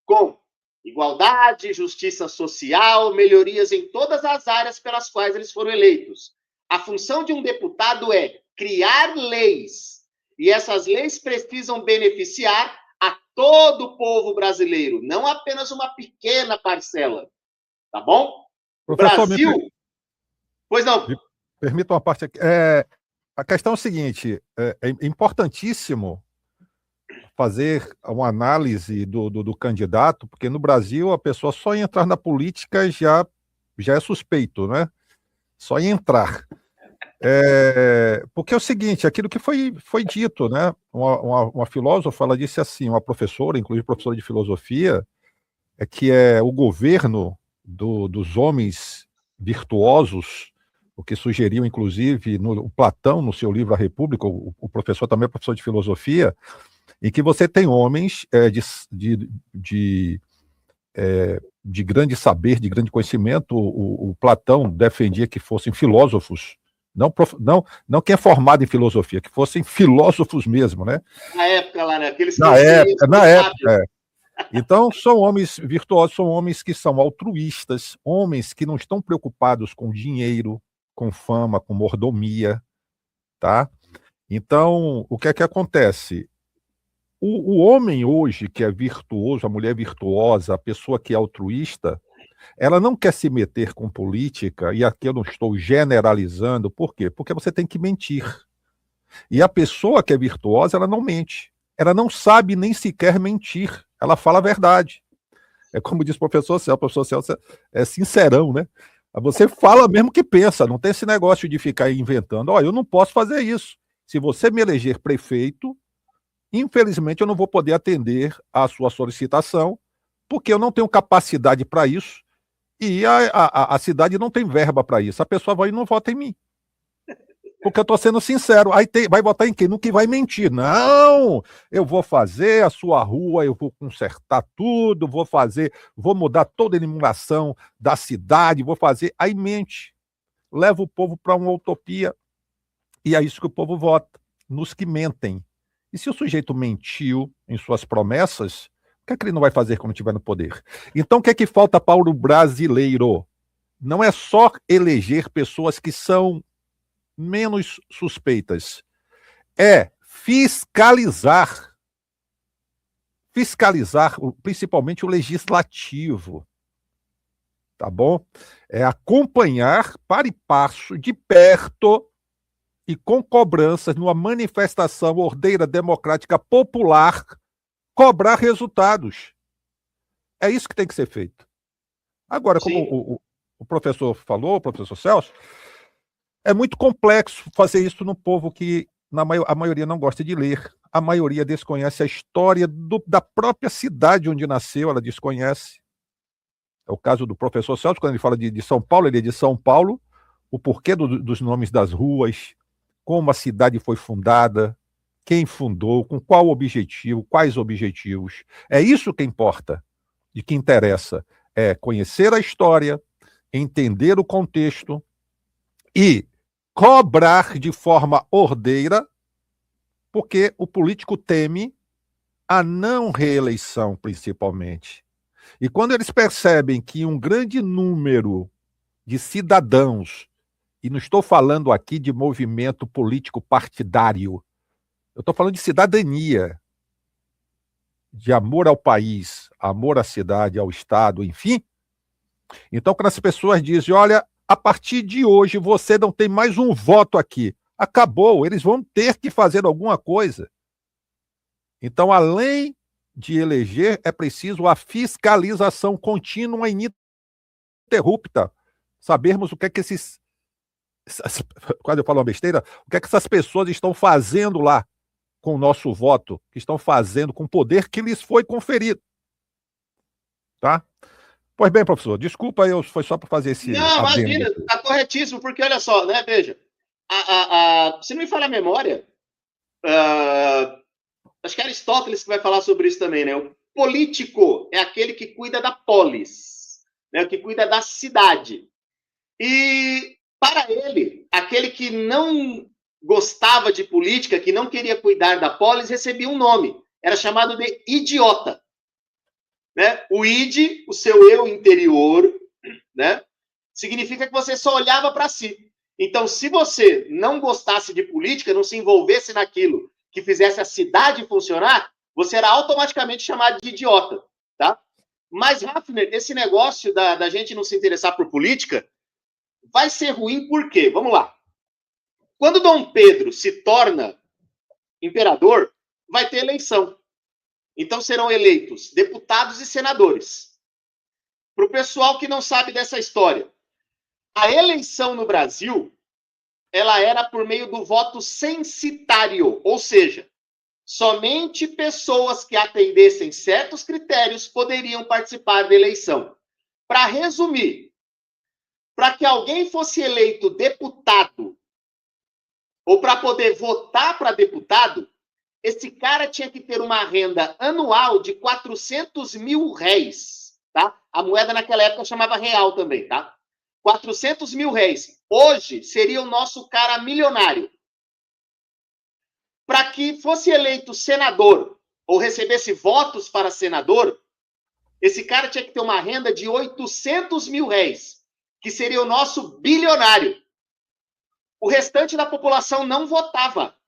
com igualdade, justiça social, melhorias em todas as áreas pelas quais eles foram eleitos. A função de um deputado é criar leis, e essas leis precisam beneficiar a todo o povo brasileiro, não apenas uma pequena parcela. Tá bom? O Brasil... Pois não. Me permita uma parte aqui. A questão é o seguinte, é importantíssimo fazer uma análise do candidato, porque no Brasil a pessoa só em entrar na política já é suspeito, né? Só em entrar. Porque é o seguinte, aquilo que foi dito, né? Uma filósofa, ela disse assim, uma professora, inclusive professora de filosofia, que é o governo dos homens virtuosos, o que sugeriu, inclusive, o Platão, no seu livro A República, o professor também é professor de filosofia, em que você tem homens de grande saber, de grande conhecimento. O Platão defendia que fossem filósofos, não quem é formado em filosofia, que fossem filósofos mesmo, né? Na época lá, né? Aqueles na época. Então, são homens virtuosos, são homens que são altruístas, homens que não estão preocupados com dinheiro, com fama, com mordomia, tá? Então, o que é que acontece? O homem hoje que é virtuoso, a mulher virtuosa, a pessoa que é altruísta, ela não quer se meter com política, e aqui eu não estou generalizando, por quê? Porque você tem que mentir. E a pessoa que é virtuosa, ela não mente. Ela não sabe nem sequer mentir. Ela fala a verdade. É como diz o professor Celso é sincerão, né? Você fala mesmo que pensa, não tem esse negócio de ficar inventando. Ó, eu não posso fazer isso. Se você me eleger prefeito, infelizmente eu não vou poder atender à sua solicitação, porque eu não tenho capacidade para isso, e a cidade não tem verba para isso. A pessoa vai e não vota em mim. Porque eu estou sendo sincero. Aí vai votar em quem? No que vai mentir. Não, eu vou fazer a sua rua, eu vou consertar tudo, vou mudar toda a iluminação da cidade, vou fazer. Aí mente. Leva o povo para uma utopia. E é isso que o povo vota, nos que mentem. E se o sujeito mentiu em suas promessas, o que é que ele não vai fazer quando estiver no poder? Então, o que é que falta para o brasileiro? Não é só eleger pessoas que são menos suspeitas. É fiscalizar, principalmente o legislativo. Tá bom? É acompanhar para e passo, de perto, e com cobranças, numa manifestação ordeira, democrática, popular, cobrar resultados. É isso que tem que ser feito. Agora, como o professor falou, o professor Celso, é muito complexo fazer isso no povo que a maioria não gosta de ler. A maioria desconhece a história da própria cidade onde nasceu, ela desconhece. É o caso do professor Celso, quando ele fala de São Paulo, ele é de São Paulo, o porquê dos nomes das ruas, como a cidade foi fundada, quem fundou, com qual objetivo, quais objetivos. É isso que importa, e que interessa. É conhecer a história, entender o contexto e cobrar de forma ordeira, porque o político teme a não reeleição, principalmente. E quando eles percebem que um grande número de cidadãos, e não estou falando aqui de movimento político partidário, eu estou falando de cidadania, de amor ao país, amor à cidade, ao Estado, enfim. Então, quando as pessoas dizem, olha, a partir de hoje você não tem mais um voto aqui, acabou, eles vão ter que fazer alguma coisa. Então, além de eleger, é preciso a fiscalização contínua e ininterrupta. Sabermos o que é que quando eu falo uma besteira, o que é que essas pessoas estão fazendo lá com o nosso voto, que estão fazendo com o poder que lhes foi conferido. Tá? Pois bem, professor, desculpa, foi só para fazer esse Não, imagina, está corretíssimo, porque olha só, né, veja, se não me falha a memória, acho que é Aristóteles que vai falar sobre isso também, né? O político é aquele que cuida da polis, né? Que cuida da cidade. E, para ele, aquele que não gostava de política, que não queria cuidar da polis, recebia um nome. Era chamado de idiota. Né? O id, o seu eu interior, né? Significa que você só olhava para si. Então, se você não gostasse de política, não se envolvesse naquilo que fizesse a cidade funcionar, você era automaticamente chamado de idiota, tá? Mas, Hafner, esse negócio da gente não se interessar por política vai ser ruim por quê? Vamos lá. Quando Dom Pedro se torna imperador, vai ter eleição. Então serão eleitos deputados e senadores. Para o pessoal que não sabe dessa história, a eleição no Brasil, ela era por meio do voto censitário, ou seja, somente pessoas que atendessem certos critérios poderiam participar da eleição. Para resumir, para que alguém fosse eleito deputado, ou para poder votar para deputado, esse cara tinha que ter uma renda anual de 400 mil réis, tá? A moeda naquela época chamava real também, tá? 400 mil réis. Hoje seria o nosso cara milionário. Para que fosse eleito senador ou recebesse votos para senador, esse cara tinha que ter uma renda de 800 mil réis, que seria o nosso bilionário. O restante da população não votava.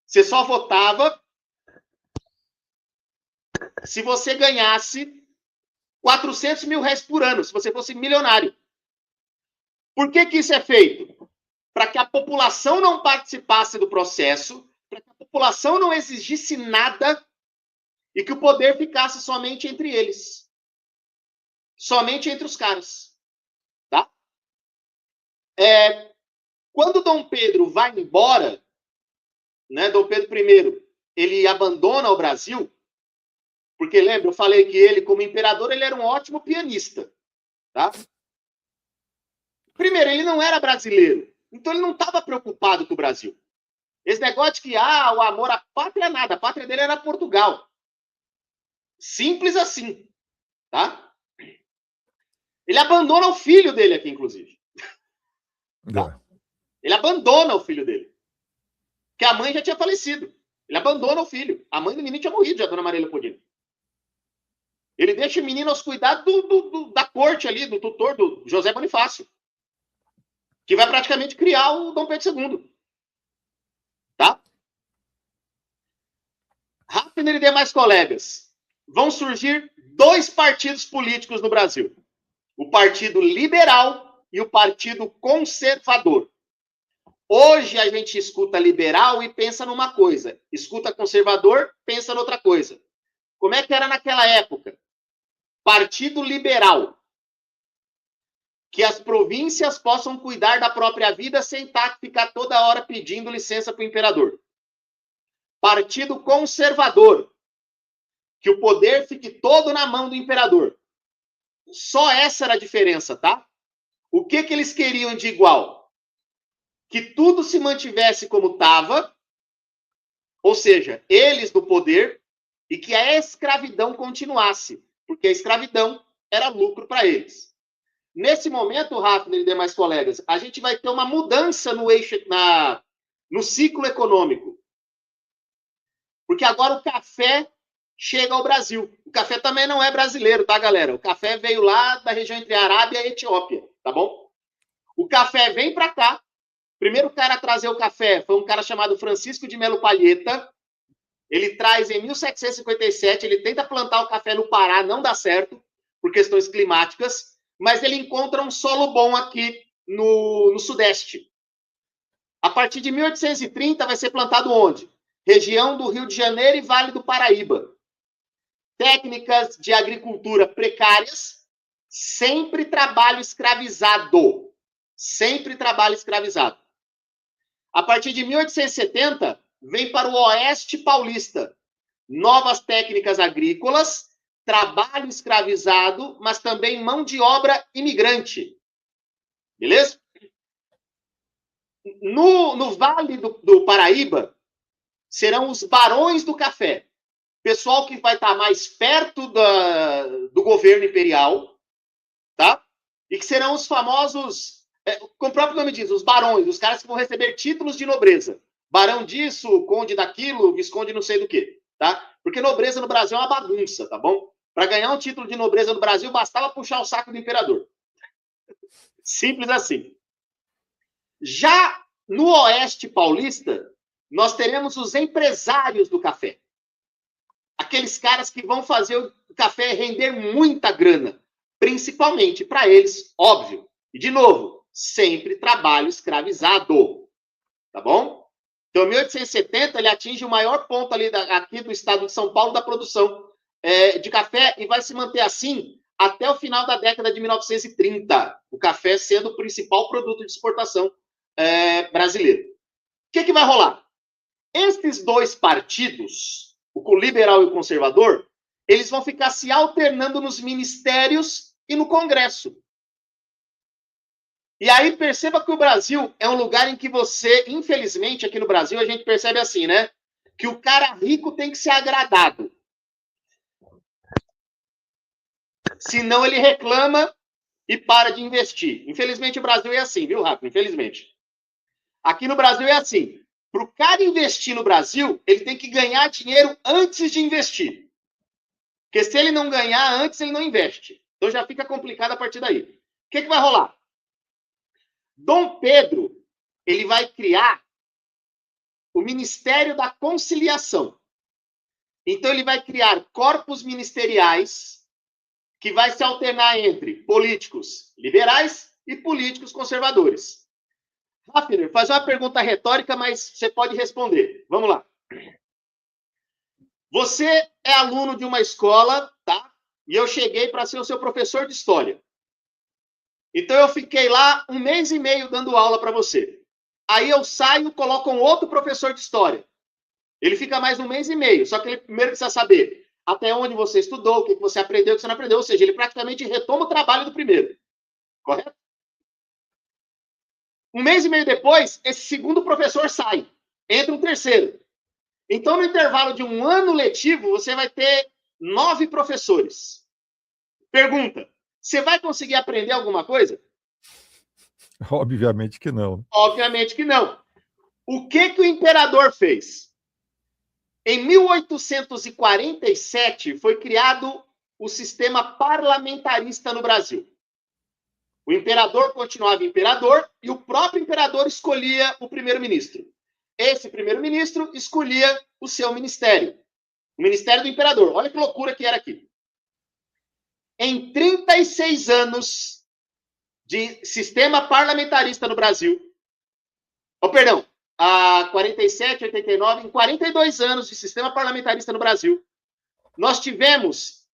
Você só votava se você ganhasse 400 mil réis por ano, se você fosse milionário. Por que isso é feito? Para que a população não participasse do processo, para que a população não exigisse nada e que o poder ficasse somente entre eles. Somente entre os caras. Tá? Quando Dom Pedro vai embora, né, Dom Pedro I, ele abandona o Brasil, porque lembra, eu falei que ele, como imperador, ele era um ótimo pianista. Tá? Primeiro, ele não era brasileiro, então ele não estava preocupado com o Brasil. Esse negócio de que, o amor à pátria, nada, a pátria dele era Portugal. Simples assim, tá? Ele abandona o filho dele aqui, inclusive. Tá? Ele abandona o filho dele. Porque a mãe já tinha falecido. Ele abandona o filho. A mãe do menino tinha morrido já, dona Maria Leopoldina. Ele deixa o menino aos cuidados da corte ali, do tutor, do José Bonifácio, que vai praticamente criar o Dom Pedro II. Tá? Hafner e demais colegas, vão surgir 2 partidos políticos no Brasil. O Partido Liberal e o Partido Conservador. Hoje a gente escuta liberal e pensa numa coisa. Escuta conservador, pensa noutra coisa. Como é que era naquela época? Partido Liberal. Que as províncias possam cuidar da própria vida sem ficar toda hora pedindo licença para o imperador. Partido Conservador. Que o poder fique todo na mão do imperador. Só essa era a diferença, tá? O que eles queriam de igual? Que tudo se mantivesse como estava, ou seja, eles do poder, e que a escravidão continuasse, porque a escravidão era lucro para eles. Nesse momento, Hafner e demais colegas, a gente vai ter uma mudança no eixo, no ciclo econômico. Porque agora o café chega ao Brasil. O café também não é brasileiro, tá, galera? O café veio lá da região entre a Arábia e a Etiópia, tá bom? O café vem para cá. Primeiro cara a trazer o café foi um cara chamado Francisco de Melo Palheta. Ele traz em 1757, ele tenta plantar o café no Pará, não dá certo, por questões climáticas, mas ele encontra um solo bom aqui no Sudeste. A partir de 1830 vai ser plantado onde? Região do Rio de Janeiro e Vale do Paraíba. Técnicas de agricultura precárias, sempre trabalho escravizado. Sempre trabalho escravizado. A partir de 1870, vem para o Oeste Paulista. Novas técnicas agrícolas, trabalho escravizado, mas também mão de obra imigrante. Beleza? No Vale do Paraíba, serão os barões do café. Pessoal que vai estar mais perto do governo imperial, tá? E que serão os famosos, como o próprio nome diz, os barões, os caras que vão receber títulos de nobreza. Barão disso, conde daquilo, visconde não sei do que, tá? Porque nobreza no Brasil é uma bagunça, tá bom? Para ganhar um título de nobreza no Brasil, bastava puxar o saco do imperador. Simples assim. Já no Oeste Paulista, nós teremos os empresários do café. Aqueles caras que vão fazer o café render muita grana, principalmente para eles, óbvio. E, de novo, sempre trabalho escravizado, tá bom? Então, em 1870, ele atinge o maior ponto ali aqui do estado de São Paulo da produção de café e vai se manter assim até o final da década de 1930, o café sendo o principal produto de exportação brasileiro. O que vai rolar? Esses dois partidos, o liberal e o conservador, eles vão ficar se alternando nos ministérios e no Congresso. E aí perceba que o Brasil é um lugar em que você, infelizmente, aqui no Brasil, a gente percebe assim, né? Que o cara rico tem que ser agradado. Senão ele reclama e para de investir. Infelizmente o Brasil é assim, viu, Rafa? Infelizmente. Aqui no Brasil é assim. Para o cara investir no Brasil, ele tem que ganhar dinheiro antes de investir. Porque se ele não ganhar antes, ele não investe. Então já fica complicado a partir daí. O que vai rolar? Dom Pedro, ele vai criar o Ministério da Conciliação. Então ele vai criar corpos ministeriais que vai se alternar entre políticos liberais e políticos conservadores. Hafner, fazer uma pergunta retórica, mas você pode responder. Vamos lá. Você é aluno de uma escola, tá? E eu cheguei para ser o seu professor de história. Então eu fiquei lá 1 mês e meio dando aula para você. Aí eu saio, coloco um outro professor de história. Ele fica mais 1 mês e meio. Só que ele primeiro precisa saber até onde você estudou, o que você aprendeu, o que você não aprendeu. Ou seja, ele praticamente retoma o trabalho do primeiro. Correto? 1 mês e meio depois, esse segundo professor sai. Entra um terceiro. Então, no intervalo de 1 ano letivo, você vai ter 9 professores. Pergunta: você vai conseguir aprender alguma coisa? Obviamente que não. Obviamente que não. O que o imperador fez? Em 1847, foi criado o sistema parlamentarista no Brasil. O imperador continuava imperador e o próprio imperador escolhia o primeiro-ministro. Esse primeiro-ministro escolhia o seu ministério. O ministério do imperador. Olha que loucura que era aqui. Em 36 anos de sistema parlamentarista no Brasil, a 47, 89, em 42 anos de sistema parlamentarista no Brasil, nós tivemos,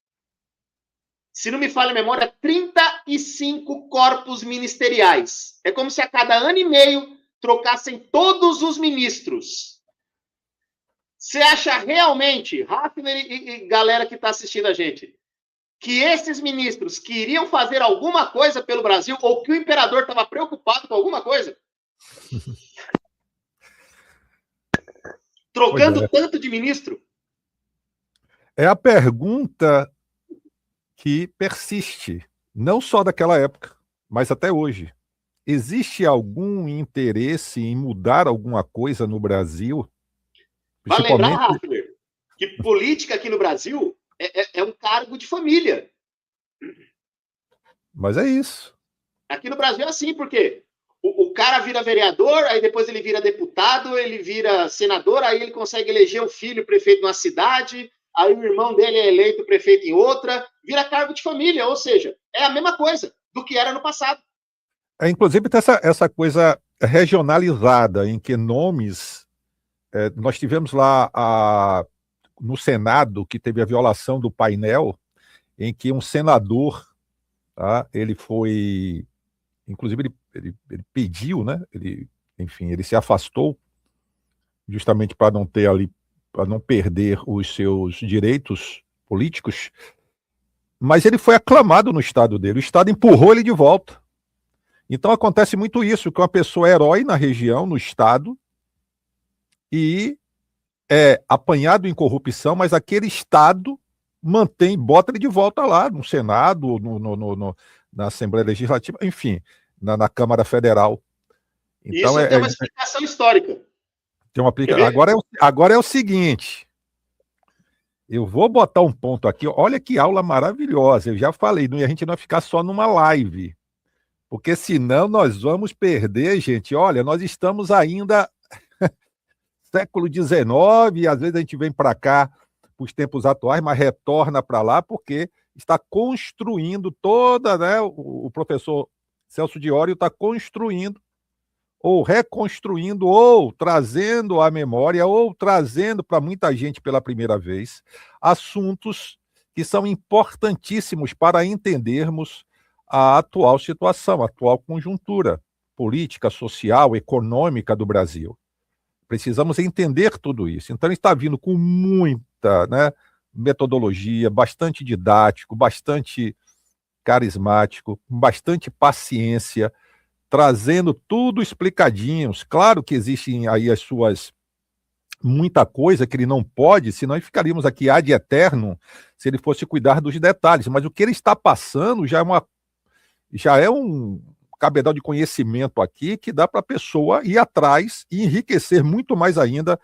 se não me falha a memória, 35 corpos ministeriais. É como se a cada ano e meio trocassem todos os ministros. Você acha realmente, Hafner e galera que está assistindo a gente, que esses ministros queriam fazer alguma coisa pelo Brasil ou que o imperador estava preocupado com alguma coisa? Trocando tanto de ministro? É a pergunta que persiste, não só daquela época, mas até hoje. Existe algum interesse em mudar alguma coisa no Brasil? Vai lembrar, Hafner, que política aqui no Brasil é um cargo de família. Mas é isso. Aqui no Brasil é assim, porque o cara vira vereador, aí depois ele vira deputado, ele vira senador, aí ele consegue eleger o filho prefeito numa cidade, aí o irmão dele é eleito prefeito em outra, vira cargo de família, ou seja, é a mesma coisa do que era no passado. Inclusive tem essa coisa regionalizada, em que nomes... nós tivemos lá no Senado, que teve a violação do painel, em que um senador, tá, ele foi... Inclusive, ele pediu, né? Enfim, ele se afastou justamente para não ter ali, para não perder os seus direitos políticos, mas ele foi aclamado no estado dele, o estado empurrou ele de volta. Então acontece muito isso, que uma pessoa é herói na região, no estado, e é apanhado em corrupção, mas aquele estado bota ele de volta lá, no Senado, na Assembleia Legislativa, enfim, na Câmara Federal. Então, isso tem uma explicação histórica. Tem uma agora é o seguinte, eu vou botar um ponto aqui, olha que aula maravilhosa, eu já falei, a gente não vai ficar só numa live, porque senão nós vamos perder, gente, olha, nós estamos ainda século XIX, e às vezes a gente vem para cá, para os tempos atuais, mas retorna para lá, porque está construindo toda, né, o professor Celso Diório está construindo, ou reconstruindo, ou trazendo à memória, ou trazendo para muita gente pela primeira vez, assuntos que são importantíssimos para entendermos a atual situação, a atual conjuntura política, social, econômica do Brasil. Precisamos entender tudo isso. Então, ele está vindo com muita, né, metodologia, bastante didático, bastante carismático, bastante paciência, trazendo tudo explicadinho. Claro que existem aí muita coisa que ele não pode, senão ficaríamos aqui ad eterno se ele fosse cuidar dos detalhes. Mas o que ele está passando já é um cabedal de conhecimento aqui que dá para a pessoa ir atrás e enriquecer muito mais ainda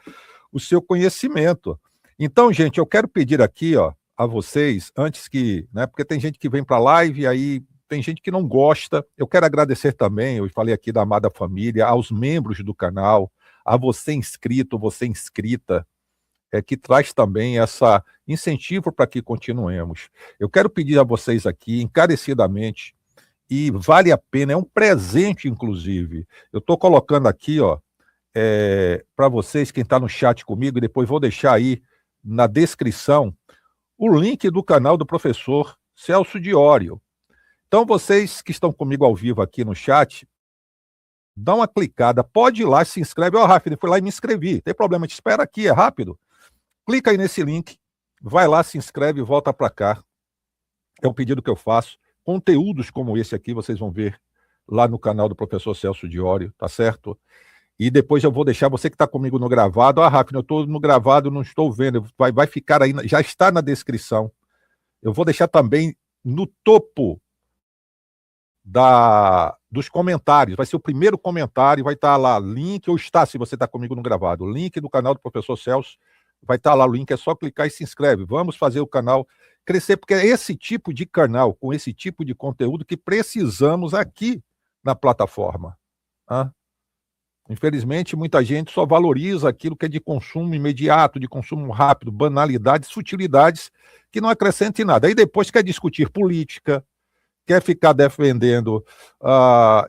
o seu conhecimento. Então, gente, eu quero pedir aqui, ó, a vocês, antes que, né, porque tem gente que vem para a live e aí tem gente que não gosta. Eu quero agradecer também, eu falei aqui da amada família, aos membros do canal, a você inscrito, você inscrita, que traz também essa incentivo para que continuemos. Eu quero pedir a vocês aqui, encarecidamente, e vale a pena, é um presente, inclusive. Eu estou colocando aqui, ó, para vocês, quem está no chat comigo, e depois vou deixar aí na descrição o link do canal do professor Celso Diório. Então, vocês que estão comigo ao vivo aqui no chat, dá uma clicada, pode ir lá, se inscreve. Ó, Rafa, foi lá e me inscrevi. Tem problema, te espera aqui, é rápido. Clica aí nesse link, vai lá, se inscreve e volta para cá. É um pedido que eu faço. Conteúdos como esse aqui vocês vão ver lá no canal do professor Celso Diório, tá certo? E depois eu vou deixar, você que está comigo no gravado, Rafa, eu estou no gravado, não estou vendo, vai ficar aí, já está na descrição. Eu vou deixar também no topo dos comentários, vai ser o primeiro comentário, vai estar lá, link, ou está, se você está comigo no gravado, link do canal do professor Celso, vai estar lá o link, é só clicar e se inscreve. Vamos fazer o canal crescer, porque é esse tipo de canal, com esse tipo de conteúdo que precisamos aqui na plataforma. Tá? Infelizmente, muita gente só valoriza aquilo que é de consumo imediato, de consumo rápido, banalidades, sutilidades, que não acrescentem nada. Aí depois quer discutir política, quer ficar defendendo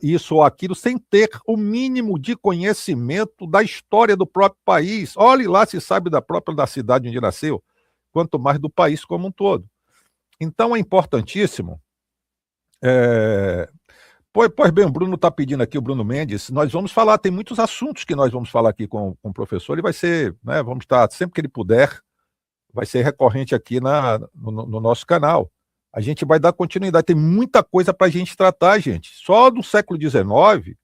isso ou aquilo, sem ter o mínimo de conhecimento da história do próprio país. Olhe lá se sabe da cidade onde nasceu, quanto mais do país como um todo. Então é importantíssimo. Pois bem, o Bruno está pedindo aqui, o Bruno Mendes, nós vamos falar, tem muitos assuntos que nós vamos falar aqui com o professor, ele vai ser, né, vamos estar, sempre que ele puder, vai ser recorrente aqui no nosso canal. A gente vai dar continuidade, tem muita coisa para a gente tratar, gente. Só do século XIX,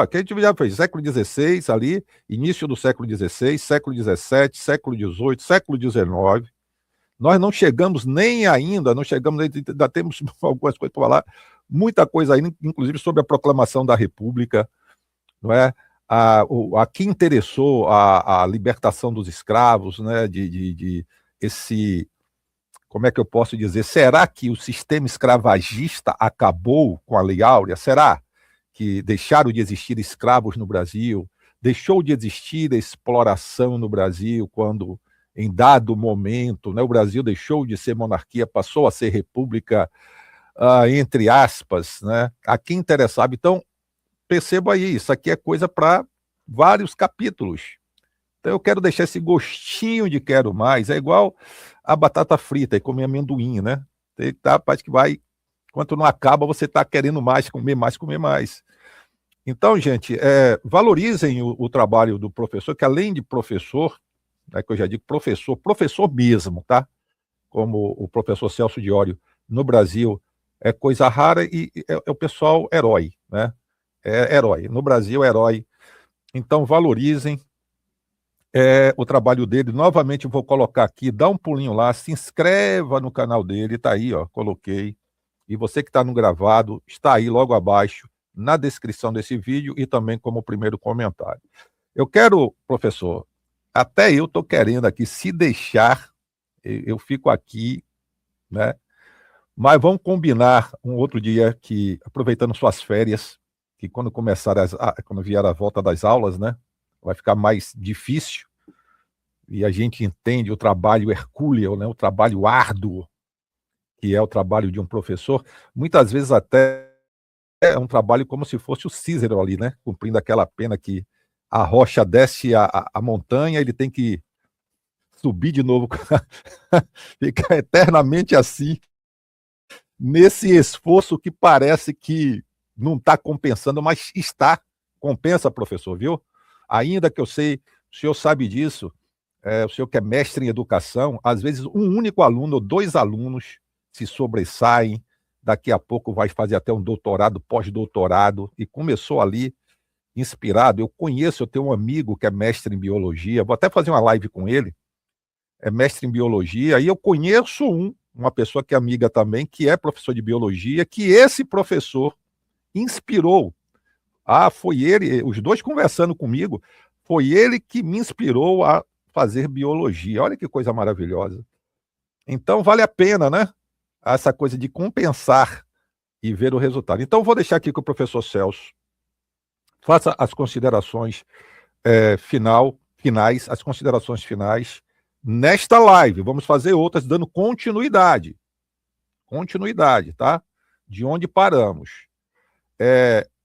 que a gente já fez, século XVI ali, início do século XVI, século XVII, século XVIII, século XIX, nós não chegamos nem ainda, ainda temos algumas coisas para falar, muita coisa ainda, inclusive sobre a proclamação da República, não é? a quem interessou a libertação dos escravos, né, esse, como é que eu posso dizer, será que o sistema escravagista acabou com a Lei Áurea? Será que deixaram de existir escravos no Brasil? Deixou de existir a exploração no Brasil quando, em dado momento, né, o Brasil deixou de ser monarquia, passou a ser república, entre aspas, né? A quem interessava. Então, perceba aí, isso aqui é coisa para vários capítulos. Então eu quero deixar esse gostinho de quero mais. É igual a batata frita e comer amendoim, né? Tá, parece que vai, enquanto não acaba, você está querendo mais, comer mais. Então, gente, valorizem o trabalho do professor, que além de professor, né, que eu já digo professor mesmo, tá? Como o professor Celso Diório no Brasil é coisa rara e é o pessoal herói, né? É herói. No Brasil, herói. Então, valorizem o trabalho dele. Novamente, vou colocar aqui, dá um pulinho lá, se inscreva no canal dele, tá aí, ó, coloquei. E você que está no gravado, está aí logo abaixo, na descrição desse vídeo e também como primeiro comentário. Eu quero, professor, até eu estou querendo aqui, se deixar, eu fico aqui, né? Mas vamos combinar um outro dia que, aproveitando suas férias, que quando quando vier a volta das aulas, né, vai ficar mais difícil, e a gente entende o trabalho hercúleo, né, o trabalho árduo, que é o trabalho de um professor, muitas vezes até é um trabalho como se fosse o Cícero ali, né, cumprindo aquela pena que a rocha desce a montanha, ele tem que subir de novo, fica eternamente assim, nesse esforço que parece que não está compensando, mas está. Compensa, professor, viu? Ainda que eu sei, o senhor sabe disso, o senhor que é mestre em educação, às vezes um único aluno ou 2 alunos se sobressaem, daqui a pouco vai fazer até um doutorado, pós-doutorado, e começou ali inspirado. Eu tenho um amigo que é mestre em biologia, vou até fazer uma live com ele, é mestre em biologia, e eu conheço uma pessoa que é amiga também, que é professor de biologia, que esse professor inspirou. Foi ele, os dois conversando comigo, foi ele que me inspirou a fazer biologia. Olha que coisa maravilhosa. Então vale a pena, né? Essa coisa de compensar e ver o resultado. Então vou deixar aqui com o professor Celso. Faça as considerações finais, as considerações finais nesta live. Vamos fazer outras dando continuidade. Continuidade, tá? De onde paramos.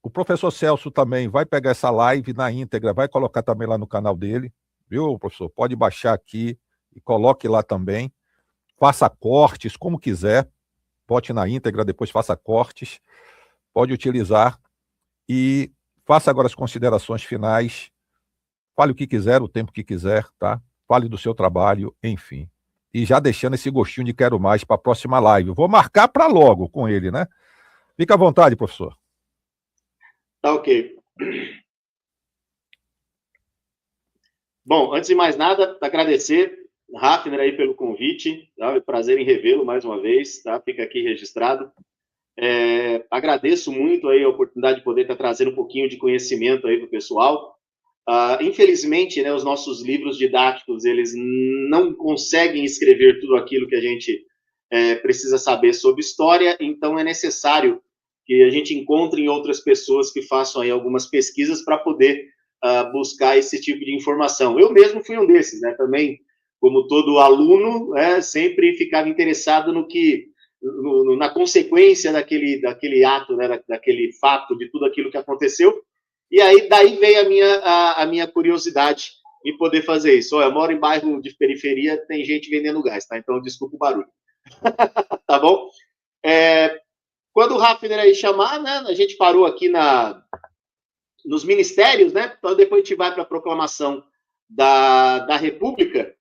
O professor Celso também vai pegar essa live na íntegra, vai colocar também lá no canal dele, viu, professor? Pode baixar aqui e coloque lá também. Faça cortes, como quiser. Bote na íntegra, depois faça cortes. Pode utilizar. E faça agora as considerações finais. Fale o que quiser, o tempo que quiser, tá? Fale do seu trabalho, enfim. E já deixando esse gostinho de quero mais para a próxima live. Vou marcar para logo com ele, né? Fica à vontade, professor. Tá ok. Bom, antes de mais nada, agradecer, Hafner, aí pelo convite, tá? Prazer em revê-lo mais uma vez, tá? Fica aqui registrado. Agradeço muito aí a oportunidade de poder estar trazendo um pouquinho de conhecimento aí para o pessoal. Infelizmente, né, os nossos livros didáticos, eles não conseguem escrever tudo aquilo que a gente precisa saber sobre história, então é necessário que a gente encontre em outras pessoas que façam aí algumas pesquisas para poder buscar esse tipo de informação. Eu mesmo fui um desses, né, também, como todo aluno, sempre ficava interessado na consequência daquele ato, né, daquele fato, de tudo aquilo que aconteceu. E aí, daí veio a minha curiosidade em poder fazer isso. Eu moro em bairro de periferia, tem gente vendendo gás, tá? Então, desculpa o barulho. Tá bom? Quando o Hafner aí chamar, né, a gente parou aqui nos ministérios, né? Então, depois a gente vai para a proclamação da República,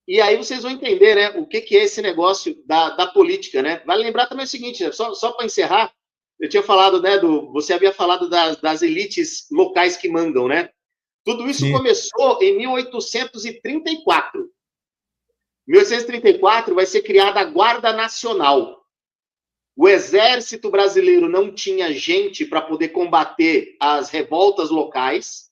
e aí vocês vão entender, né, o que é esse negócio da política, né? Vale lembrar também o seguinte, né, só para encerrar, eu tinha falado, né, você havia falado das elites locais que mandam, né? Tudo isso começou em 1834. 1834 vai ser criada a Guarda Nacional. O exército brasileiro não tinha gente para poder combater as revoltas locais,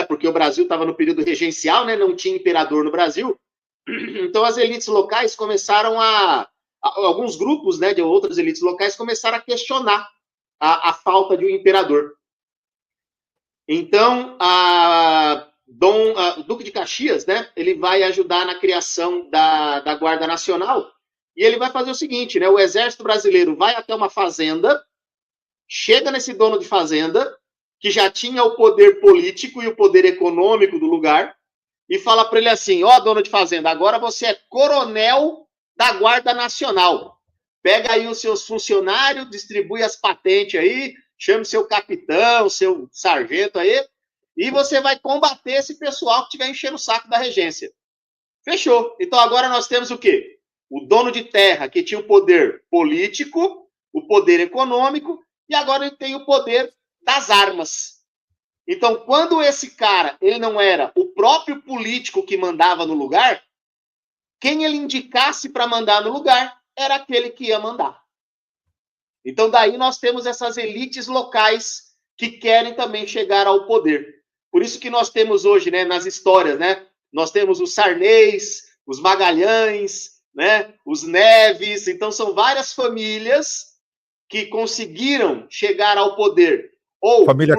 porque o Brasil estava no período regencial, né, não tinha imperador no Brasil, então as elites locais começaram alguns grupos, né, de outras elites locais começaram a questionar a falta de um imperador. Então, Duque de Caxias, né, ele vai ajudar na criação da Guarda Nacional, e ele vai fazer o seguinte, né, o exército brasileiro vai até uma fazenda, chega nesse dono de fazenda, que já tinha o poder político e o poder econômico do lugar, e fala para ele assim, dono de fazenda, agora você é coronel da Guarda Nacional. Pega aí os seus funcionários, distribui as patentes aí, chame seu capitão, seu sargento aí, e você vai combater esse pessoal que estiver enchendo o saco da regência. Fechou. Então agora nós temos o quê? O dono de terra, que tinha o poder político, o poder econômico, e agora ele tem o poder das armas. Então, quando esse cara, ele não era o próprio político que mandava no lugar, quem ele indicasse para mandar no lugar era aquele que ia mandar. Então, daí nós temos essas elites locais que querem também chegar ao poder. Por isso que nós temos hoje, né, nas histórias, né, nós temos os Sarneys, os Magalhães, né, os Neves. Então, são várias famílias que conseguiram chegar ao poder. Ou família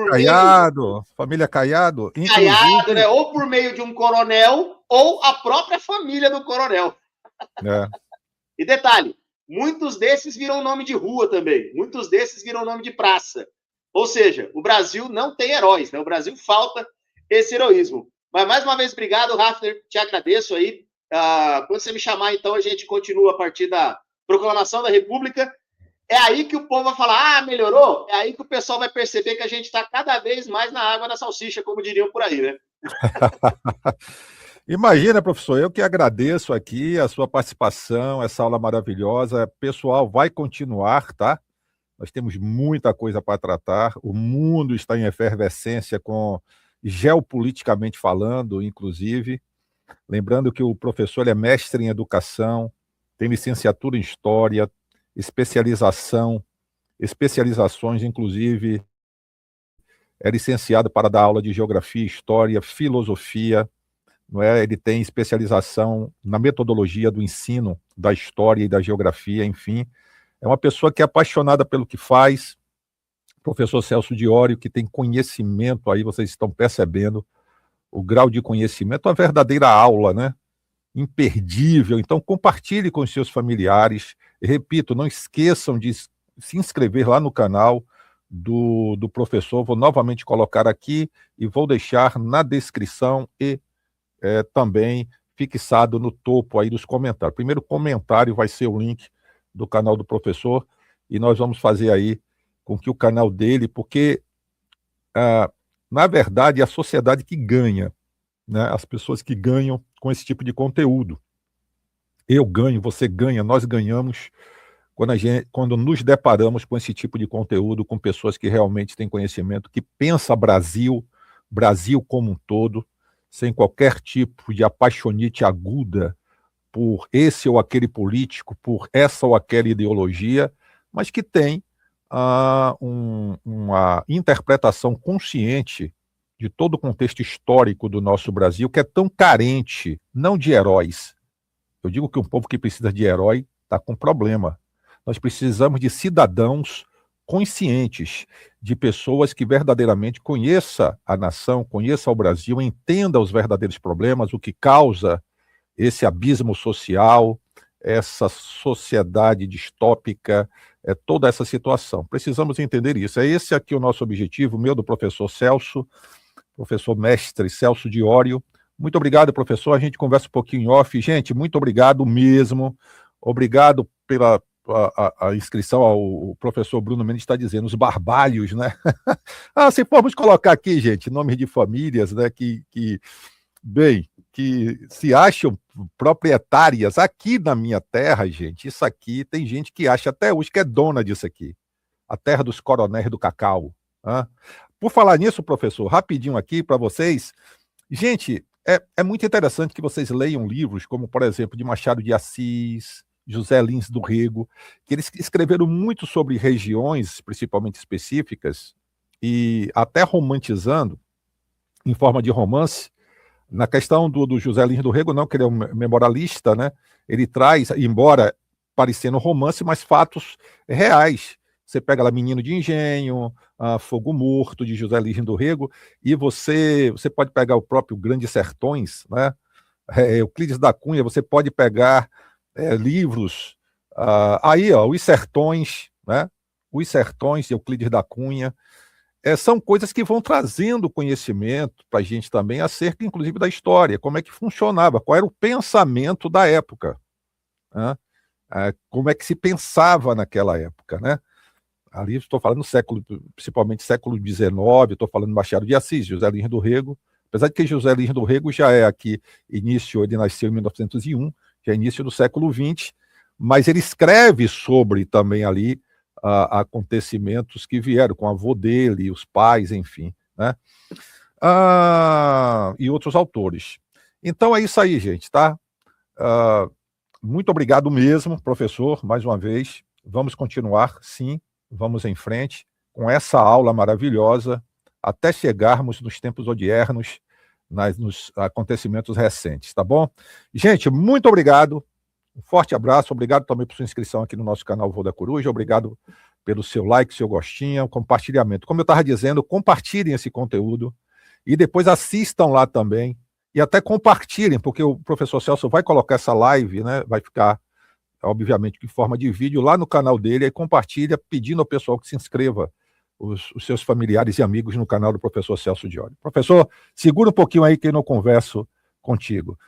Caiado, inclusive... né? Ou por meio de um coronel, ou a própria família do coronel. E detalhe, muitos desses viram nome de rua também, muitos desses viram nome de praça. Ou seja, o Brasil não tem heróis, né? O Brasil falta esse heroísmo. Mas mais uma vez, obrigado, Hafner, te agradeço aí. Quando você me chamar, então, a gente continua a partir da proclamação da República. É aí que o povo vai falar, melhorou? É aí que o pessoal vai perceber que a gente está cada vez mais na água da salsicha, como diriam por aí, né? Imagina, professor, eu que agradeço aqui a sua participação, essa aula maravilhosa. Pessoal, vai continuar, tá? Nós temos muita coisa para tratar. O mundo está em efervescência, geopoliticamente falando, inclusive. Lembrando que o professor é mestre em educação, tem licenciatura em história, especializações, inclusive, é licenciado para dar aula de geografia, história, filosofia, não é? Ele tem especialização na metodologia do ensino da história e da geografia, enfim. É uma pessoa que é apaixonada pelo que faz, professor Celso Diório, que tem conhecimento aí, vocês estão percebendo o grau de conhecimento, uma verdadeira aula, né? Imperdível. Então, compartilhe com os seus familiares. Repito, não esqueçam de se inscrever lá no canal do professor. Vou novamente colocar aqui e vou deixar na descrição e também fixado no topo aí dos comentários. Primeiro comentário vai ser o link do canal do professor e nós vamos fazer aí com que o canal dele, porque na verdade é a sociedade que ganha, né? As pessoas que ganham com esse tipo de conteúdo. Eu ganho, você ganha, nós ganhamos quando nos deparamos com esse tipo de conteúdo, com pessoas que realmente têm conhecimento, que pensa Brasil como um todo, sem qualquer tipo de apaixonite aguda por esse ou aquele político, por essa ou aquela ideologia, mas que tem uma interpretação consciente de todo o contexto histórico do nosso Brasil, que é tão carente, não de heróis. Eu digo que um povo que precisa de herói está com problema. Nós precisamos de cidadãos conscientes, de pessoas que verdadeiramente conheçam a nação, conheçam o Brasil, entendam os verdadeiros problemas, o que causa esse abismo social, essa sociedade distópica, toda essa situação. Precisamos entender isso. É esse aqui o nosso objetivo, meu, do professor Celso, professor mestre Celso Diório. Muito obrigado, professor. A gente conversa um pouquinho em off. Gente, muito obrigado mesmo. Obrigado pela a inscrição. O professor Bruno Mendes está dizendo, os barbalhos, né? Se formos colocar aqui, gente, nomes de famílias, né, que se acham proprietárias aqui na minha terra, gente. Isso aqui, tem gente que acha até hoje que é dona disso aqui. A terra dos coronéis do cacau. Por falar nisso, professor, rapidinho aqui para vocês. Gente, é muito interessante que vocês leiam livros como, por exemplo, de Machado de Assis, José Lins do Rego, que eles escreveram muito sobre regiões, principalmente específicas, e até romantizando em forma de romance. Na questão do José Lins do Rego, não, que ele é um memorialista, né? Ele traz, embora parecendo romance, mas fatos reais. Você pega lá Menino de Engenho, Fogo Morto, de José Lins do Rego, e você pode pegar o próprio Grandes Sertões, né? Euclides da Cunha, você pode pegar livros, aí, ó, Os Sertões, né? Os Sertões, de Euclides da Cunha, são coisas que vão trazendo conhecimento para a gente também acerca, inclusive, da história, como é que funcionava, qual era o pensamento da época, né? Como é que se pensava naquela época, né? Ali estou falando século, principalmente século XIX, estou falando Machado de Assis, José Lins do Rego, apesar de que José Lins do Rego já é aqui início, ele nasceu em 1901, já é início do século XX, mas ele escreve sobre também ali acontecimentos que vieram com o avô dele, os pais, enfim, né? E outros autores. Então é isso aí, gente, tá? Muito obrigado mesmo, professor, mais uma vez. Vamos continuar, sim, vamos em frente com essa aula maravilhosa até chegarmos nos tempos odiernos, nos acontecimentos recentes, tá bom? Gente, muito obrigado, um forte abraço, obrigado também por sua inscrição aqui no nosso canal Voo da Coruja, obrigado pelo seu like, seu gostinho, compartilhamento. Como eu estava dizendo, compartilhem esse conteúdo e depois assistam lá também e até compartilhem, porque o professor Celso vai colocar essa live, né? Vai ficar, obviamente, em forma de vídeo lá no canal dele, e compartilha pedindo ao pessoal que se inscreva, os seus familiares e amigos no canal do professor Celso Diori. Professor, segura um pouquinho aí que eu não converso contigo.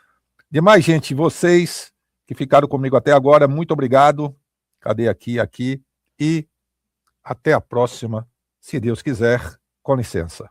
Demais, gente, vocês que ficaram comigo até agora, muito obrigado. Cadê aqui, e até a próxima, se Deus quiser. Com licença.